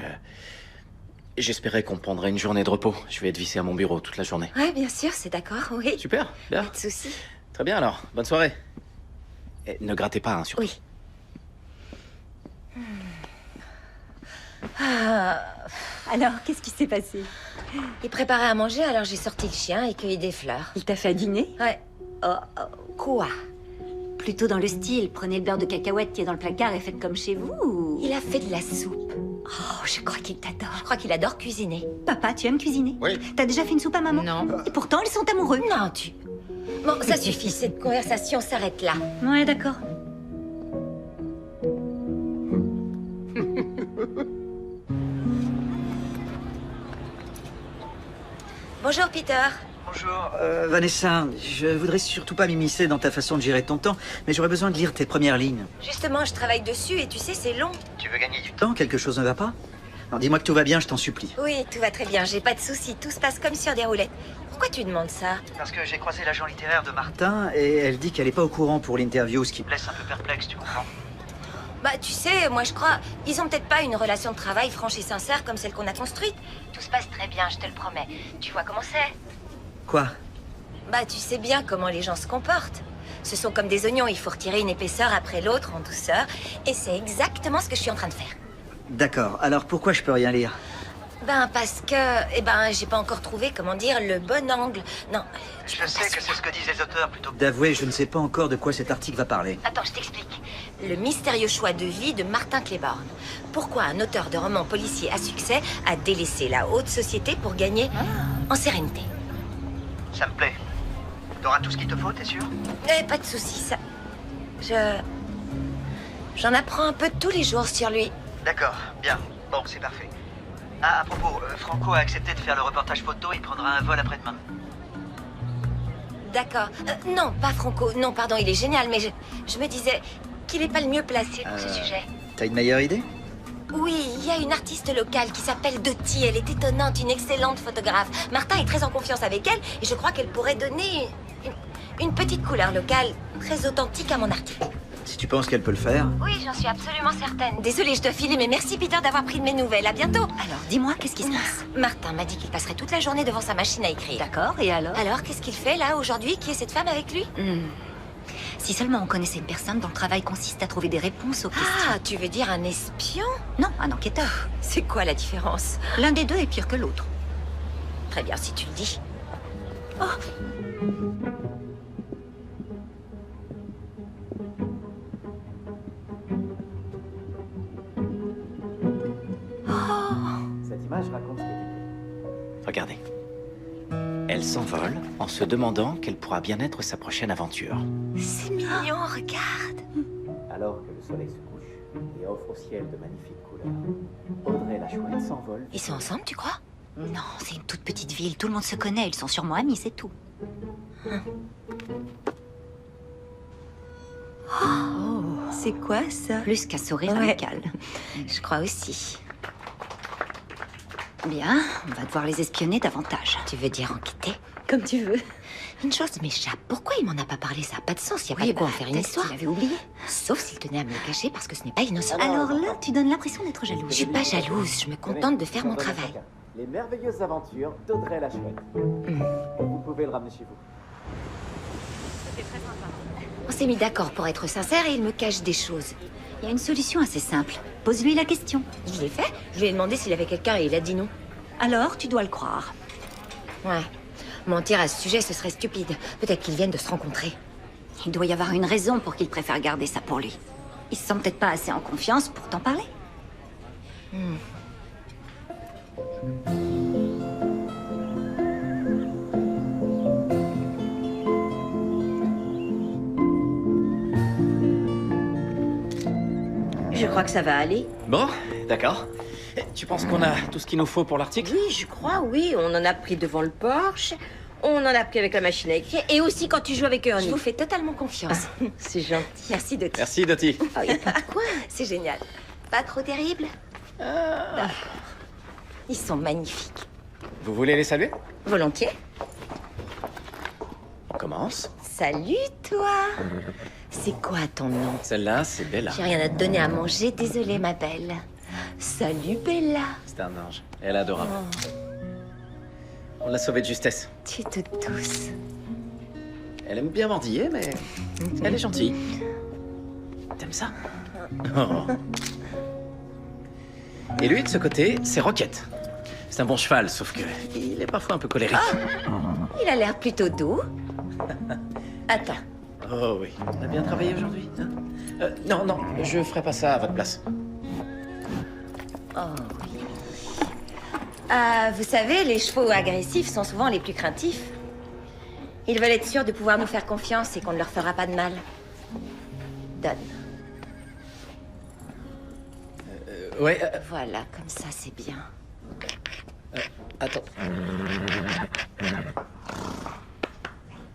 j'espérais qu'on prendrait une journée de repos. Je vais être vissé à mon bureau toute la journée. Ouais, bien sûr, c'est d'accord, oui. Super, bien. Pas de soucis. Très bien alors, bonne soirée. Et ne grattez pas, hein, surtout. Oui. Ah, Alors, qu'est-ce qui s'est passé? il préparait à manger, alors j'ai sorti le chien et cueilli des fleurs. Il t'a fait à dîner? Ouais. Oh, Quoi? plutôt dans le style, prenez le beurre de cacahuète qui est dans le placard et faites comme chez vous ou... Il a fait de la soupe. Oh, je crois qu'il t'adore. Je crois qu'il adore cuisiner. Papa, tu aimes cuisiner? Oui. T'as déjà fait une soupe à maman? Non. Et pourtant, ils sont amoureux. Non, tu... Bon, ça suffit, cette conversation s'arrête là. Ouais, d'accord. Bonjour, Peter. Bonjour, Vanessa. Je voudrais surtout pas m'immiscer dans ta façon de gérer ton temps, mais j'aurais besoin de lire tes premières lignes. Justement, je travaille dessus et tu sais, c'est long. Tu veux gagner du temps? Quelque chose ne va pas? Alors dis-moi que tout va bien, je t'en supplie. Oui, tout va très bien, j'ai pas de soucis, tout se passe comme sur des roulettes. Pourquoi tu demandes ça? Parce que j'ai croisé l'agent littéraire de Martin et elle dit qu'elle est pas au courant pour l'interview, ce qui me laisse un peu perplexe, tu comprends? Bah, tu sais, moi je crois, ils ont peut-être pas une relation de travail franche et sincère comme celle qu'on a construite. Tout se passe très bien, je te le promets. Tu vois comment c'est? Quoi? Bah, tu sais bien comment les gens se comportent. Ce sont comme des oignons, il faut retirer une épaisseur après l'autre en douceur. Et c'est exactement ce que je suis en train de faire. D'accord, alors pourquoi je peux rien lire? Ben, parce que, j'ai pas encore trouvé, comment dire, le bon angle. Non, Je sais que c'est ce que disent les auteurs, plutôt que d'avouer, je ne sais pas encore de quoi cet article va parler. Attends, je t'explique. Le mystérieux choix de vie de Martin Claiborne. Pourquoi un auteur de romans policiers à succès a délaissé la haute société pour gagner en sérénité? Ça me plaît. T'auras tout ce qu'il te faut, t'es sûr? Pas de soucis, ça... J'en apprends un peu tous les jours sur lui. D'accord, bien. Bon, c'est parfait. Ah, à propos, Franco a accepté de faire le reportage photo, il prendra un vol après-demain. D'accord. Non, pas Franco. Non, pardon, il est génial, mais je me disais qu'il n'est pas le mieux placé pour ce sujet. T'as une meilleure idée? Oui, il y a une artiste locale qui s'appelle Dottie. Elle est étonnante, une excellente photographe. Martin est très en confiance avec elle et je crois qu'elle pourrait donner une petite couleur locale très authentique à mon article. Si tu penses qu'elle peut le faire. Oui, j'en suis absolument certaine. Désolée, je te file, mais merci Peter d'avoir pris de mes nouvelles. À bientôt. Alors, dis-moi, qu'est-ce qui se passe? Martin m'a dit qu'il passerait toute la journée devant sa machine à écrire. D'accord, et alors? Alors, qu'est-ce qu'il fait là aujourd'hui? Qui est cette femme avec lui? Si seulement on connaissait une personne dont le travail consiste à trouver des réponses aux questions. Ah, tu veux dire un espion? Non, un enquêteur. C'est quoi la différence? L'un des deux est pire que l'autre. Très bien, si tu le dis. Oh. Cette image raconte ce que... Regardez. Elle s'envole en se demandant quelle pourra bien être sa prochaine aventure. C'est mignon, regarde. Alors que le soleil se couche et offre au ciel de magnifiques couleurs, Audrey la chouette s'envole. Ils sont ensemble, tu crois? Non, c'est une toute petite ville, tout le monde se connaît, ils sont sûrement amis, c'est tout. Oh, c'est quoi ça? Plus qu'un sourire amical. Je crois aussi. Bien, on va devoir les espionner davantage. Tu veux dire enquêter? Comme tu veux. Une chose m'échappe. Pourquoi il m'en a pas parlé? Ça n'a pas de sens. Il n'y a pas de quoi en faire une histoire. Tu l'avais oublié. Sauf s'il tenait à me le cacher parce que ce n'est pas innocent. Alors là, tu donnes l'impression d'être jalouse. Je suis pas jalouse. Je me contente de faire mon travail. Les merveilleuses aventures d'Audrey la chouette. Vous pouvez le ramener chez vous. On s'est mis d'accord pour être sincère et il me cache des choses. Il y a une solution assez simple. Pose-lui la question. Je l'ai fait. Je lui ai demandé s'il avait quelqu'un et il a dit non. Alors, tu dois le croire. Ouais. Mentir à ce sujet, ce serait stupide. Peut-être qu'ils viennent de se rencontrer. Il doit y avoir une raison pour qu'il préfère garder ça pour lui. Il se sent peut-être pas assez en confiance pour t'en parler. Je crois que ça va aller. Bon, d'accord. Tu penses qu'on a tout ce qu'il nous faut pour l'article? Oui, je crois, oui. On en a pris devant le Porsche. On en a pris avec la machine à écrire. Et aussi quand tu joues avec Ernie. Je vous fais totalement confiance. C'est gentil. Merci, Dottie. Merci, Dottie. Oh, y a pas de quoi. C'est génial. Pas trop terrible? Ils sont magnifiques. Vous voulez les saluer? Volontiers. On commence. Salut, toi. C'est quoi ton nom? Celle-là, c'est Bella. J'ai rien à te donner à manger. Désolée, ma belle. Salut, Bella. C'est un ange. Elle est adorable. On l'a sauvée de justesse. Tu es toute douce. Elle aime bien mordiller, mais elle est gentille. T'aimes ça? Oh. Et lui, de ce côté, c'est Rocket. C'est un bon cheval, sauf que il est parfois un peu colérique. Il a l'air plutôt doux. Attends. Oh oui, on a bien travaillé aujourd'hui, hein? Non, non, je ferai pas ça à votre place. Oh oui. Vous savez, les chevaux agressifs sont souvent les plus craintifs. Ils veulent être sûrs de pouvoir nous faire confiance et qu'on ne leur fera pas de mal. Donne. Ouais. Voilà, comme ça, c'est bien. Attends.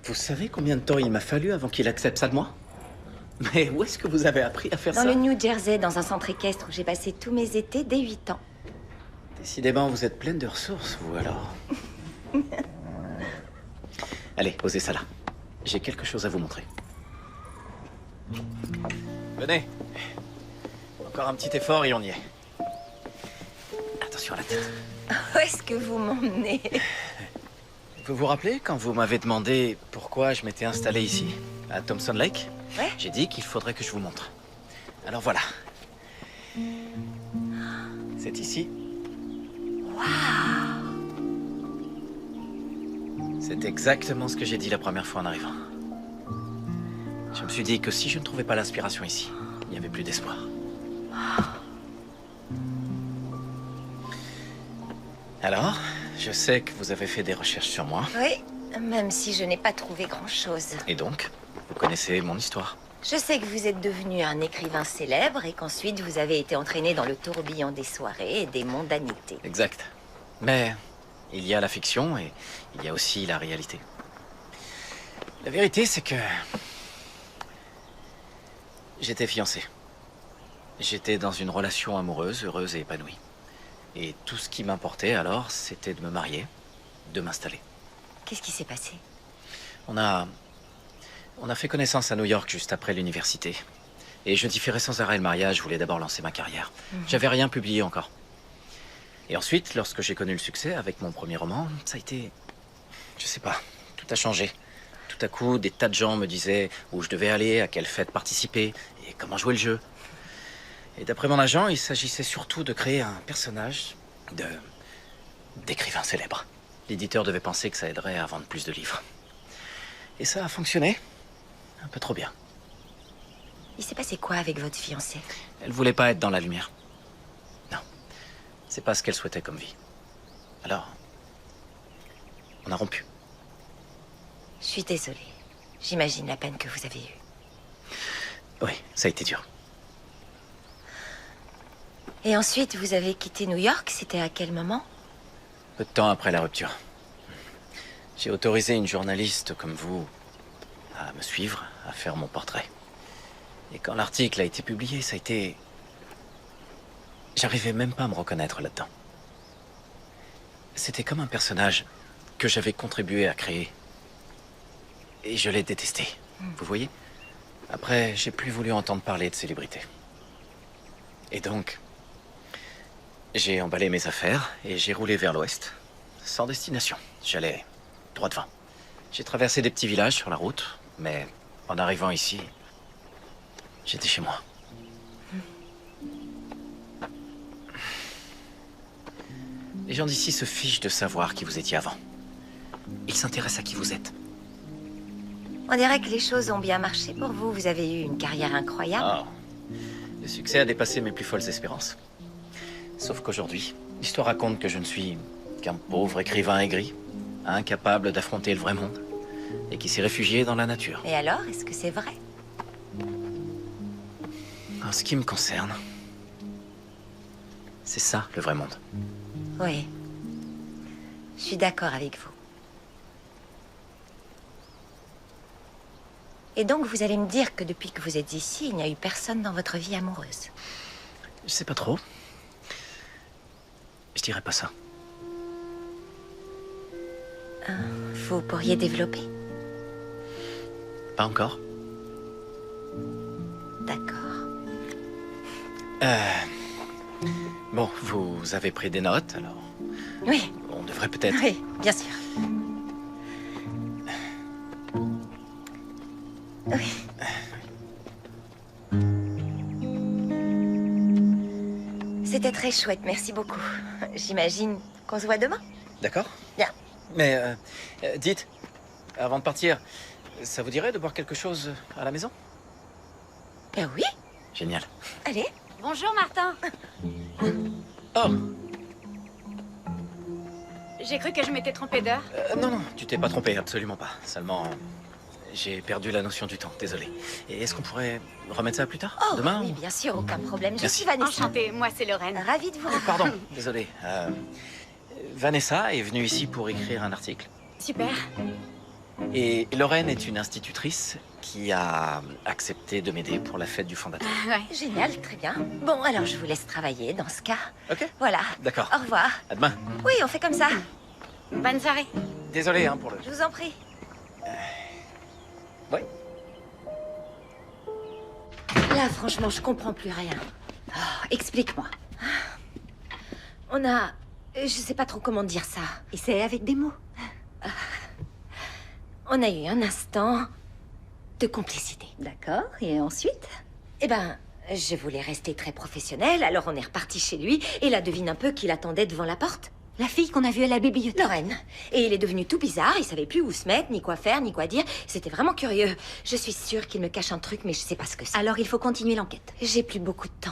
Vous savez combien de temps il m'a fallu avant qu'il accepte ça de moi? Mais où est-ce que vous avez appris à faire Dans ça? le New Jersey, dans un centre équestre où j'ai passé tous mes étés dès 8 ans. Décidément, vous êtes pleine de ressources, vous, alors. Allez, posez ça là. J'ai quelque chose à vous montrer. Venez. Encore un petit effort et on y est. Attention à la tête. Où est-ce que vous m'emmenez? Vous vous rappelez quand vous m'avez demandé pourquoi je m'étais installé ici, à Thompson Lake? Ouais. J'ai dit qu'il faudrait que je vous montre. Alors voilà. C'est ici. C'est exactement ce que j'ai dit la première fois en arrivant. Je me suis dit que si je ne trouvais pas l'inspiration ici, il n'y avait plus d'espoir. Alors, je sais que vous avez fait des recherches sur moi. Oui, même si je n'ai pas trouvé grand-chose. Et donc, vous connaissez mon histoire. Je sais que vous êtes devenu un écrivain célèbre et qu'ensuite vous avez été entraîné dans le tourbillon des soirées et des mondanités. Exact. Mais il y a la fiction et il y a aussi la réalité. La vérité, c'est que... j'étais fiancé. J'étais dans une relation amoureuse, heureuse et épanouie. Et tout ce qui m'importait alors, c'était de me marier, de m'installer. Qu'est-ce qui s'est passé? On a fait connaissance à New York juste après l'université. Et je différais sans arrêt le mariage, je voulais d'abord lancer ma carrière. J'avais rien publié encore. Et ensuite, lorsque j'ai connu le succès avec mon premier roman, ça a été... je sais pas, tout a changé. Tout à coup, des tas de gens me disaient où je devais aller, à quelle fête participer, et comment jouer le jeu. Et d'après mon agent, il s'agissait surtout de créer un personnage d'écrivain célèbre. L'éditeur devait penser que ça aiderait à vendre plus de livres. Et ça a fonctionné. Un peu trop bien. Il s'est passé quoi avec votre fiancée? Elle voulait pas être dans la lumière. Non. C'est pas ce qu'elle souhaitait comme vie. Alors, on a rompu. Je suis désolée. J'imagine la peine que vous avez eue. Oui, ça a été dur. Et ensuite, vous avez quitté New York, c'était à quel moment? Peu de temps après la rupture. J'ai autorisé une journaliste comme vous à me suivre, à faire mon portrait. Et quand l'article a été publié, ça a été... j'arrivais même pas à me reconnaître là-dedans. C'était comme un personnage que j'avais contribué à créer. Et je l'ai détesté. Vous voyez? Après, j'ai plus voulu entendre parler de célébrité. Et donc, j'ai emballé mes affaires et j'ai roulé vers l'ouest, sans destination. J'allais droit devant. J'ai traversé des petits villages sur la route, mais en arrivant ici, j'étais chez moi. Les gens d'ici se fichent de savoir qui vous étiez avant. Ils s'intéressent à qui vous êtes. On dirait que les choses ont bien marché pour vous. Vous avez eu une carrière incroyable. Oh. Le succès a dépassé mes plus folles espérances. Sauf qu'aujourd'hui, l'histoire raconte que je ne suis qu'un pauvre écrivain aigri, incapable d'affronter le vrai monde, et qui s'est réfugié dans la nature. Et alors, est-ce que c'est vrai? En ce qui me concerne, c'est ça le vrai monde. Oui. Je suis d'accord avec vous. Et donc, vous allez me dire que depuis que vous êtes ici, il n'y a eu personne dans votre vie amoureuse? Je sais pas trop. Je dirais pas ça. Vous pourriez développer? Pas encore. D'accord. Bon, vous avez pris des notes, alors... Oui. On devrait peut-être... Oui, bien sûr. Oui. C'était très chouette, merci beaucoup. J'imagine qu'on se voit demain? D'accord. Bien. Mais, dites, avant de partir, ça vous dirait de boire quelque chose à la maison? Ben oui. Génial. Allez. Bonjour, Martin. Oh, J'ai cru que je m'étais trompée d'heure. non, non, tu t'es pas trompé, absolument pas. Seulement, j'ai perdu la notion du temps, désolé. Et est-ce qu'on pourrait remettre ça plus tard? Oh, Demain oui, ou- bien sûr, aucun problème. Je Merci. suis Vanessa. Enchantée, moi c'est Lorraine. Ravie de vous Pardon, désolé. Vanessa est venue ici pour écrire un article. Super. Et Lorraine est une institutrice qui a accepté de m'aider pour la fête du fondateur. Ouais. Génial, très bien. Bon, alors je vous laisse travailler dans ce cas. Ok. Voilà. D'accord. Au revoir. À demain. Oui, on fait comme ça. Bonne soirée. Désolé hein, pour le... Je vous en prie. Oui. Là, franchement, je comprends plus rien. Oh, explique-moi. On a... Je sais pas trop comment dire ça. Essaie avec des mots. On a eu un instant de complicité. D'accord, et ensuite? Eh ben, je voulais rester très professionnelle, alors on est reparti chez lui, et là, devine un peu qui l'attendait devant la porte. La fille qu'on a vue à la bibliothèque. Lorraine. Et il est devenu tout bizarre, il savait plus où se mettre, ni quoi faire, ni quoi dire. C'était vraiment curieux. Je suis sûre qu'il me cache un truc, mais je sais pas ce que c'est. Alors il faut continuer l'enquête. J'ai plus beaucoup de temps.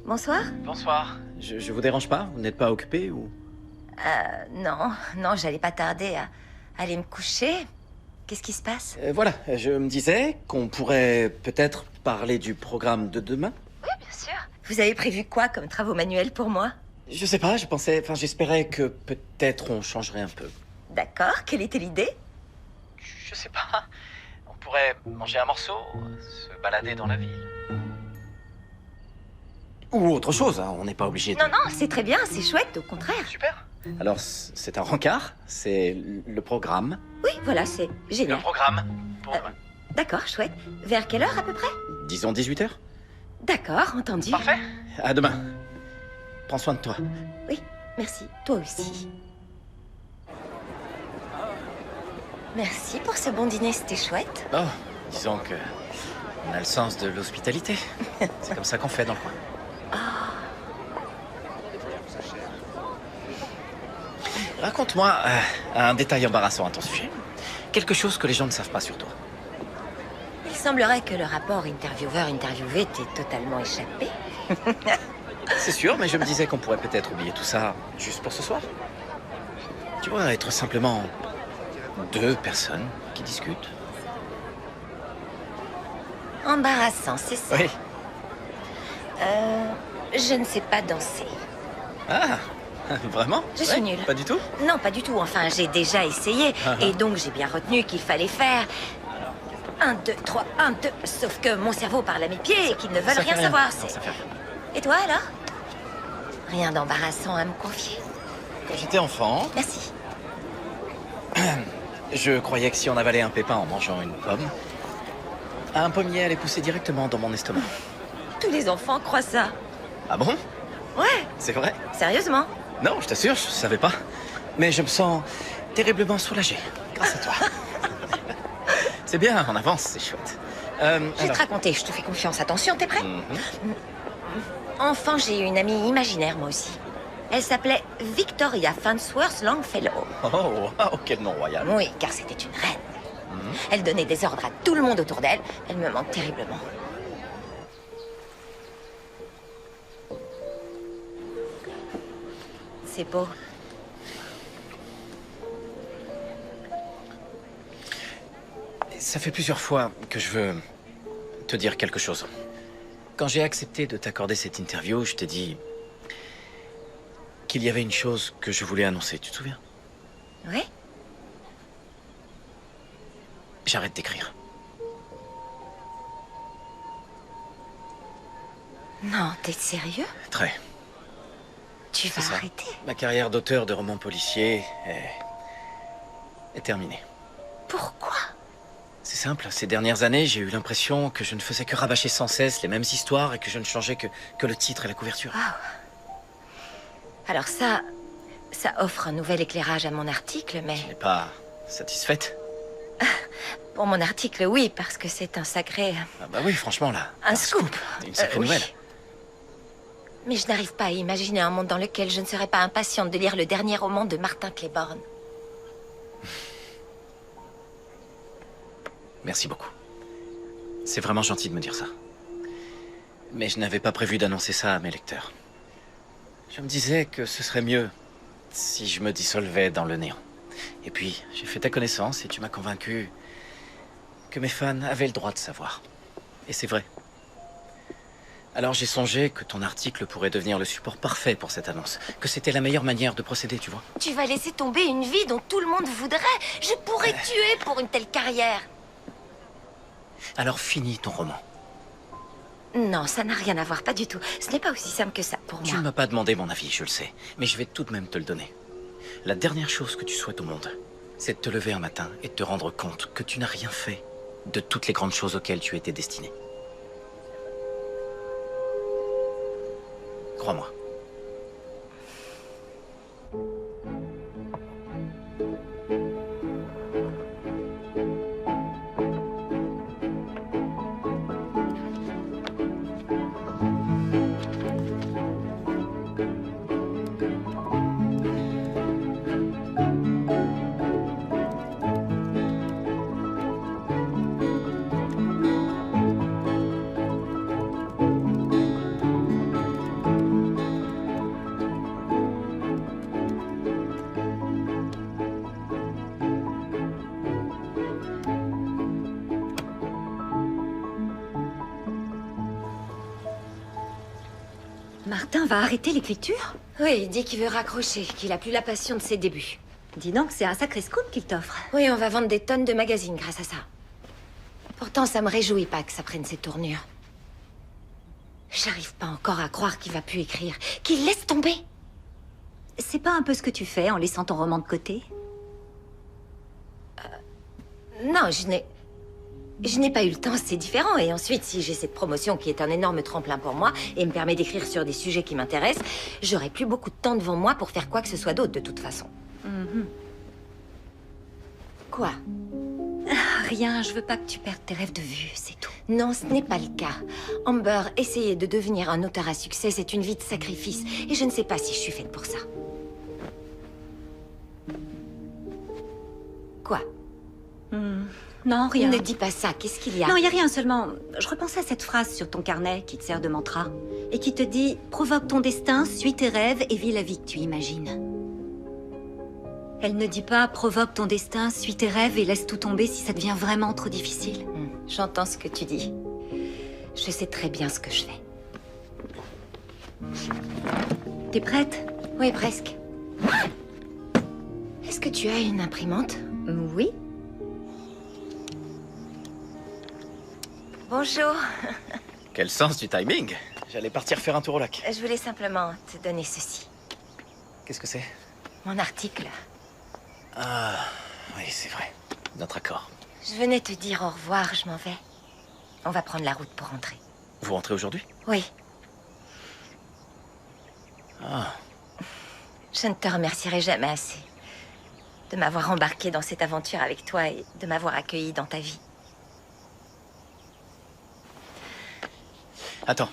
Bonsoir. Bonsoir. Je vous dérange pas? Vous n'êtes pas occupé ou... Non, j'allais pas tarder à aller me coucher. Qu'est-ce qui se passe? Voilà, je me disais qu'on pourrait peut-être parler du programme de demain. Oui, bien sûr. Vous avez prévu quoi comme travaux manuels pour moi? Je sais pas, j'espérais que peut-être on changerait un peu. D'accord, quelle était l'idée? Je sais pas. On pourrait manger un morceau, se balader dans la ville. Ou autre chose, hein, on n'est pas obligé de... Non, c'est très bien, c'est chouette, au contraire. Super. Alors, c'est un rencard, c'est le programme. Oui, voilà, c'est génial. Le programme pour... D'accord, chouette. Vers quelle heure à peu près? Disons 18h. D'accord, entendu. Parfait. À demain. Prends soin de toi. Oui, merci. Toi aussi. Merci pour ce bon dîner, c'était chouette. Oh, disons que... on a le sens de l'hospitalité. C'est comme ça qu'on fait dans le coin. Raconte-moi un détail embarrassant à ton sujet. Quelque chose que les gens ne savent pas sur toi. Il semblerait que le rapport intervieweur-interviewé t'ait totalement échappé. C'est sûr, mais je me disais qu'on pourrait peut-être oublier tout ça juste pour ce soir. Tu vois, être simplement deux personnes qui discutent. Embarrassant, c'est ça? Oui. Je ne sais pas danser. Ah, vraiment? Je suis nulle. Pas du tout? Non, pas du tout. Enfin, j'ai déjà essayé. Et donc, j'ai bien retenu qu'il fallait faire 1, 2, 3, 1, 2. Sauf que mon cerveau parle à mes pieds et qu'ils ne veulent rien savoir. Non, ça fait rien. Et toi, alors? Rien d'embarrassant à me confier? Quand j'étais enfant... Merci. Je croyais que si on avalait un pépin en mangeant une pomme, un pommier allait pousser directement dans mon estomac. Tous les enfants croient ça. Ah bon? Ouais. C'est vrai? Sérieusement? Non, je t'assure, je savais pas. Mais je me sens terriblement soulagé grâce à toi. C'est bien, on avance, c'est chouette. Je vais te raconter, je te fais confiance. Attention, t'es prêt? Enfant, j'ai eu une amie imaginaire, moi aussi. Elle s'appelait Victoria Farnsworth Longfellow. Oh, wow, quel nom royal. Oui, car c'était une reine. Elle donnait des ordres à tout le monde autour d'elle. Elle me manque terriblement. C'est beau. Ça fait plusieurs fois que je veux te dire quelque chose. Quand j'ai accepté de t'accorder cette interview, je t'ai dit qu'il y avait une chose que je voulais annoncer, tu te souviens? Oui? J'arrête d'écrire. Non, t'es sérieux? Très. Tu vas arrêter? Ma carrière d'auteur de romans policiers est terminée. Pourquoi? C'est simple, ces dernières années, j'ai eu l'impression que je ne faisais que rabâcher sans cesse les mêmes histoires et que je ne changeais que le titre et la couverture. Alors ça offre un nouvel éclairage à mon article, mais... Tu n'es pas satisfaite? Pour mon article, oui, parce que c'est un sacré... Ah bah oui, franchement, là... Un scoop. Une sacrée nouvelle. Mais je n'arrive pas à imaginer un monde dans lequel je ne serais pas impatiente de lire le dernier roman de Martin Claiborne. Merci beaucoup. C'est vraiment gentil de me dire ça. Mais je n'avais pas prévu d'annoncer ça à mes lecteurs. Je me disais que ce serait mieux si je me dissolvais dans le néant. Et puis, j'ai fait ta connaissance et tu m'as convaincu que mes fans avaient le droit de savoir. Et c'est vrai. Alors j'ai songé que ton article pourrait devenir le support parfait pour cette annonce. Que c'était la meilleure manière de procéder, tu vois. Tu vas laisser tomber une vie dont tout le monde voudrait. Je pourrais tuer pour une telle carrière. Alors finis ton roman. Non, ça n'a rien à voir, pas du tout. Ce n'est pas aussi simple que ça pour moi. Tu ne m'as pas demandé mon avis, je le sais. Mais je vais tout de même te le donner. La dernière chose que tu souhaites au monde, c'est de te lever un matin et de te rendre compte que tu n'as rien fait de toutes les grandes choses auxquelles tu étais destiné. Crois-moi. Martin va arrêter l'écriture? Oui, il dit qu'il veut raccrocher, qu'il a plus la passion de ses débuts. Dis donc, c'est un sacré scoop qu'il t'offre. Oui, on va vendre des tonnes de magazines grâce à ça. Pourtant, ça me réjouit pas que ça prenne cette tournure. J'arrive pas encore à croire qu'il va plus écrire, qu'il laisse tomber. C'est pas un peu ce que tu fais en laissant ton roman de côté? Non, je n'ai pas eu le temps, c'est différent. Et ensuite, si j'ai cette promotion qui est un énorme tremplin pour moi et me permet d'écrire sur des sujets qui m'intéressent, j'aurai plus beaucoup de temps devant moi pour faire quoi que ce soit d'autre de toute façon. Quoi? Rien, je veux pas que tu perdes tes rêves de vue, c'est tout. Non, ce n'est pas le cas. Amber, essayer de devenir un auteur à succès, c'est une vie de sacrifice. Et je ne sais pas si je suis faite pour ça. Quoi? Non, rien. Ne dis pas ça, qu'est-ce qu'il y a? Non, il y a rien, seulement... Je repensais à cette phrase sur ton carnet qui te sert de mantra. Et qui te dit « Provoque ton destin, suis tes rêves et vis la vie que tu imagines ». Elle ne dit pas « Provoque ton destin, suis tes rêves et laisse tout tomber si ça devient vraiment trop difficile ». J'entends ce que tu dis. Je sais très bien ce que je fais. T'es prête? Oui, presque. Est-ce que tu as une imprimante? Oui. Bonjour. Quel sens du timing! J'allais partir faire un tour au lac. Je voulais simplement te donner ceci. Qu'est-ce que c'est? Mon article. Ah, oui, c'est vrai. Notre accord. Je venais te dire au revoir, je m'en vais. On va prendre la route pour rentrer. Vous rentrez aujourd'hui? Oui. Ah. Je ne te remercierai jamais assez de m'avoir embarqué dans cette aventure avec toi et de m'avoir accueilli dans ta vie. Attends.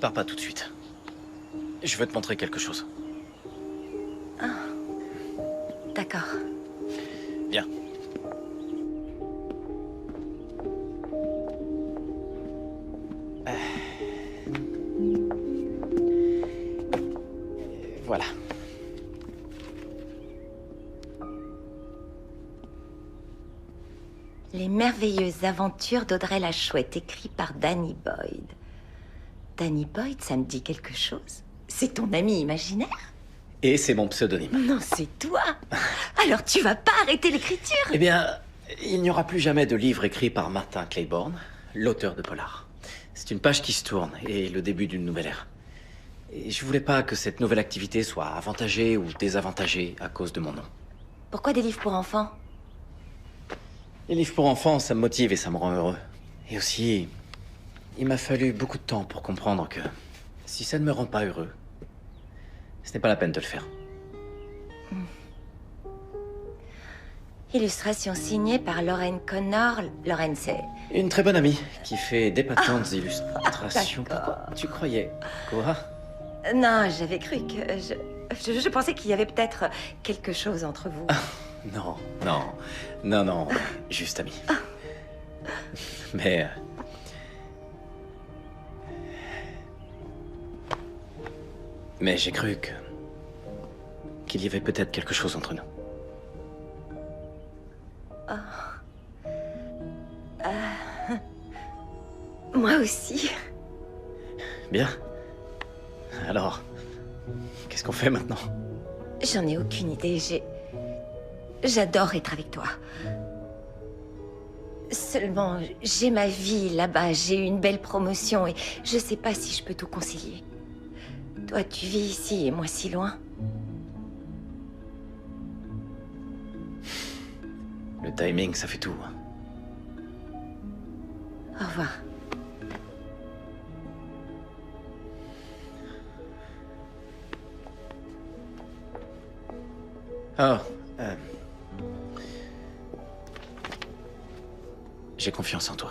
Pars pas tout de suite. Je veux te montrer quelque chose. Ah. D'accord. Viens. Voilà. Les merveilleuses aventures d'Audrey la Chouette, écrit par Danny Boyd. Danny Boyd, ça me dit quelque chose? C'est ton ami imaginaire? Et c'est mon pseudonyme. Non, c'est toi. Alors tu vas pas arrêter l'écriture? Eh bien, il n'y aura plus jamais de livre écrit par Martin Claiborne, l'auteur de polar. C'est une page qui se tourne et le début d'une nouvelle ère. Et je voulais pas que cette nouvelle activité soit avantagée ou désavantagée à cause de mon nom. Pourquoi des livres pour enfants? Les livres pour enfants, ça me motive et ça me rend heureux. Et aussi, il m'a fallu beaucoup de temps pour comprendre que si ça ne me rend pas heureux, ce n'est pas la peine de le faire. Illustration signée par Lorraine Connor. Lorraine, c'est... Une très bonne amie qui fait d'épatantes illustrations. Pourquoi tu croyais? Quoi? Non, j'avais cru que... Je pensais qu'il y avait peut-être quelque chose entre vous. Non, non, non, non, juste amie. Mais... Mais j'ai cru qu'il y avait peut-être quelque chose entre nous. Moi aussi. Bien. Alors, qu'est-ce qu'on fait maintenant? J'en ai aucune idée, J'adore être avec toi. Seulement, j'ai ma vie là-bas, j'ai eu une belle promotion et je sais pas si je peux tout concilier. Toi, tu vis ici et moi si loin. Le timing, ça fait tout. Au revoir. Oh, j'ai confiance en toi.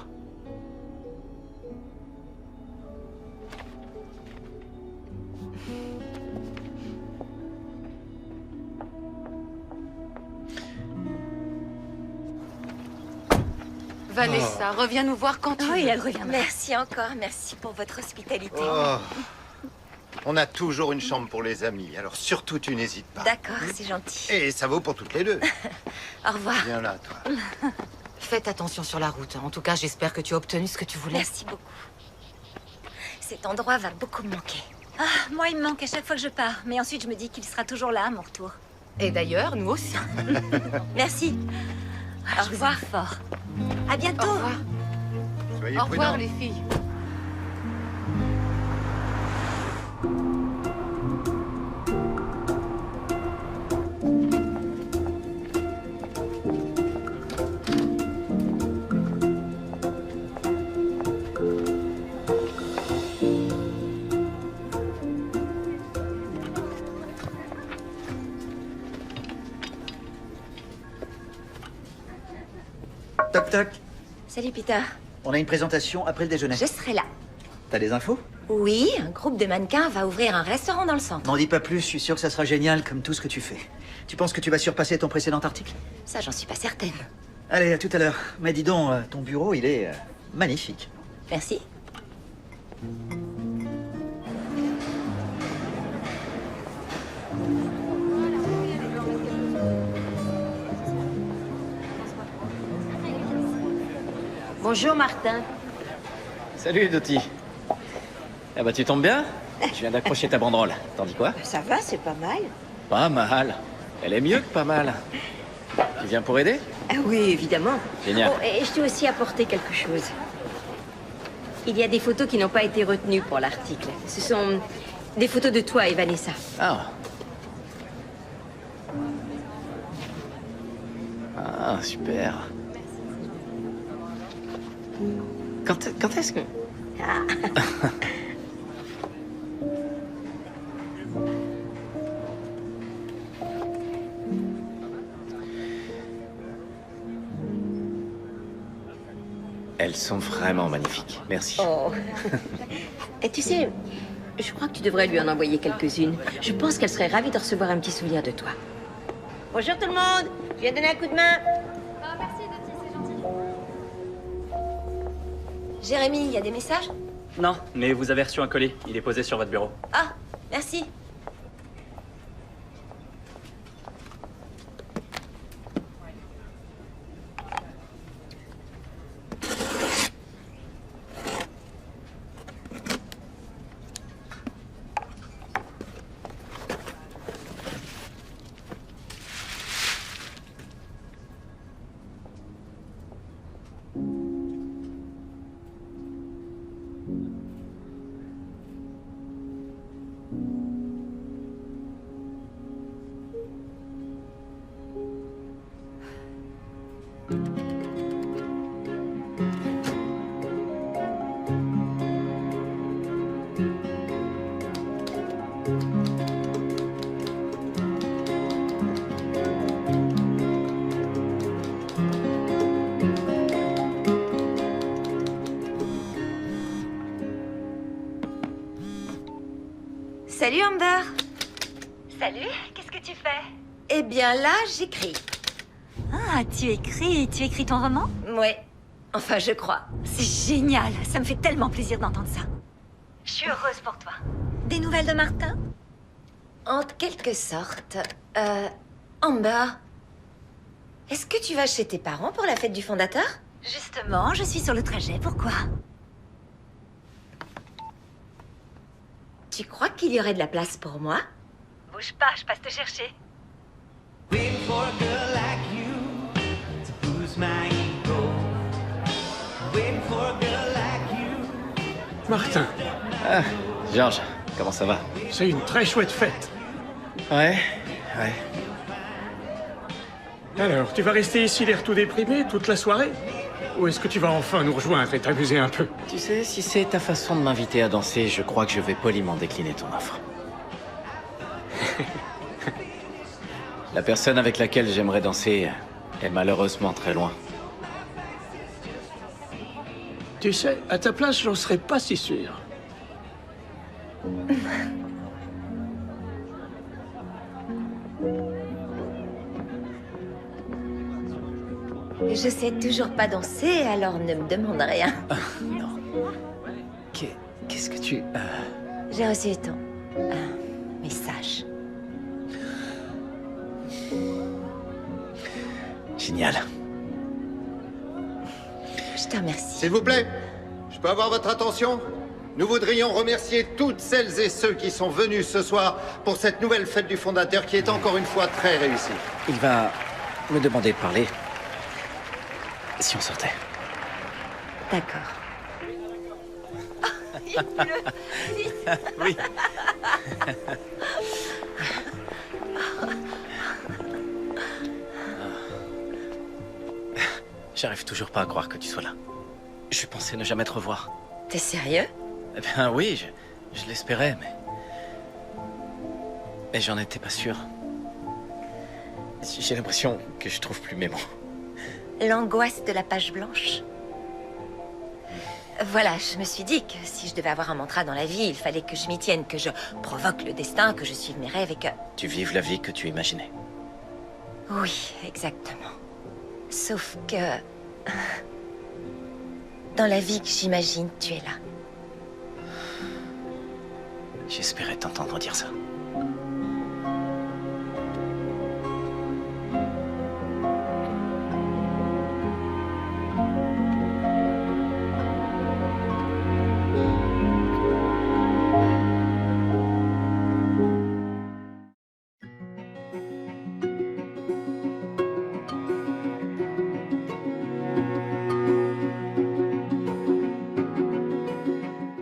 Vanessa, reviens nous voir quand tu veux. Oui, elle reviendra. Merci encore, merci pour votre hospitalité. Oh. On a toujours une chambre pour les amis, alors surtout tu n'hésites pas. D'accord, c'est gentil. Et ça vaut pour toutes les deux. Au revoir. Viens là, toi. Faites attention sur la route. En tout cas, j'espère que tu as obtenu ce que tu voulais. Merci beaucoup. Cet endroit va beaucoup me manquer. Ah, moi, il me manque à chaque fois que je pars. Mais ensuite, je me dis qu'il sera toujours là à mon retour. Et d'ailleurs, nous aussi. Merci. Au revoir. Fort. À bientôt. Au revoir. Soyez Au revoir, prudents. les filles. Toc toc. Salut, Peter. On a une présentation après le déjeuner. Je serai là. T'as des infos? Oui, un groupe de mannequins va ouvrir un restaurant dans le centre. M'en dis pas plus, je suis sûr que ça sera génial comme tout ce que tu fais. Tu penses que tu vas surpasser ton précédent article? Ça, j'en suis pas certaine. Allez, à tout à l'heure. Mais dis donc, ton bureau, il est magnifique. Merci. Bonjour, Martin. Salut, Dottie. Ah bah, tu tombes bien. Je viens d'accrocher ta banderole. T'en dis quoi? Ça va, c'est pas mal. Pas mal. Elle est mieux que pas mal. Tu viens pour aider? Ah oui, évidemment. Génial. Oh, et je t'ai aussi apporté quelque chose. Il y a des photos qui n'ont pas été retenues pour l'article. Ce sont des photos de toi et Vanessa. Ah. Ah, super. Quand est-ce que... Elles sont vraiment magnifiques. Merci. Oh. Et tu sais, je crois que tu devrais lui en envoyer quelques-unes. Je pense qu'elle serait ravie de recevoir un petit souvenir de toi. Bonjour tout le monde. Je viens donner un coup de main. Ah, merci, Dottie, c'est gentil. Jérémy, il y a des messages? Non, mais vous avez reçu un colis. Il est posé sur votre bureau. Ah, merci. Salut Amber. Salut, qu'est-ce que tu fais? Eh bien là, j'écris. Ah, tu écris ton roman? Ouais. Enfin, je crois. C'est génial, ça me fait tellement plaisir d'entendre ça. Je suis heureuse pour toi. Des nouvelles de Martin? En quelque sorte. Amber, est-ce que tu vas chez tes parents pour la fête du fondateur? Justement, je suis sur le trajet, pourquoi? Tu crois qu'il y aurait de la place pour moi? Bouge pas, je passe te chercher. Waiting for a girl like you to boost my ego. Waiting for a girl like you. Martin, Ah, Georges, comment ça va? c'est une très chouette fête. Ouais. Alors, tu vas rester ici l'air tout déprimé toute la soirée? Ou est-ce que tu vas enfin nous rejoindre et t'amuser un peu? Tu sais, si c'est ta façon de m'inviter à danser, je crois que je vais poliment décliner ton offre. La personne avec laquelle j'aimerais danser est malheureusement très loin. Tu sais, à ta place, j'en serais pas si sûr. Je sais toujours pas danser, alors ne me demande rien. Non. Qu'est-ce que tu... J'ai reçu ton message. Génial. Je te remercie. S'il vous plaît, je peux avoir votre attention? Nous voudrions remercier toutes celles et ceux qui sont venus ce soir pour cette nouvelle fête du fondateur qui est encore une fois très réussie. Il va me demander de parler. Si on sortait. D'accord. Il pleut. Vite. Oui. J'arrive toujours pas à croire que tu sois là. Je pensais ne jamais te revoir. T'es sérieux? Eh bien oui, je l'espérais, mais... Mais j'en étais pas sûr. J'ai l'impression que je trouve plus mes mots. L'angoisse de la page blanche. Voilà, je me suis dit que si je devais avoir un mantra dans la vie, il fallait que je m'y tienne, que je provoque le destin, que je suive mes rêves et que... Tu vives la vie que tu imaginais. Oui, exactement. Sauf que... Dans la vie que j'imagine, tu es là. J'espérais t'entendre dire ça.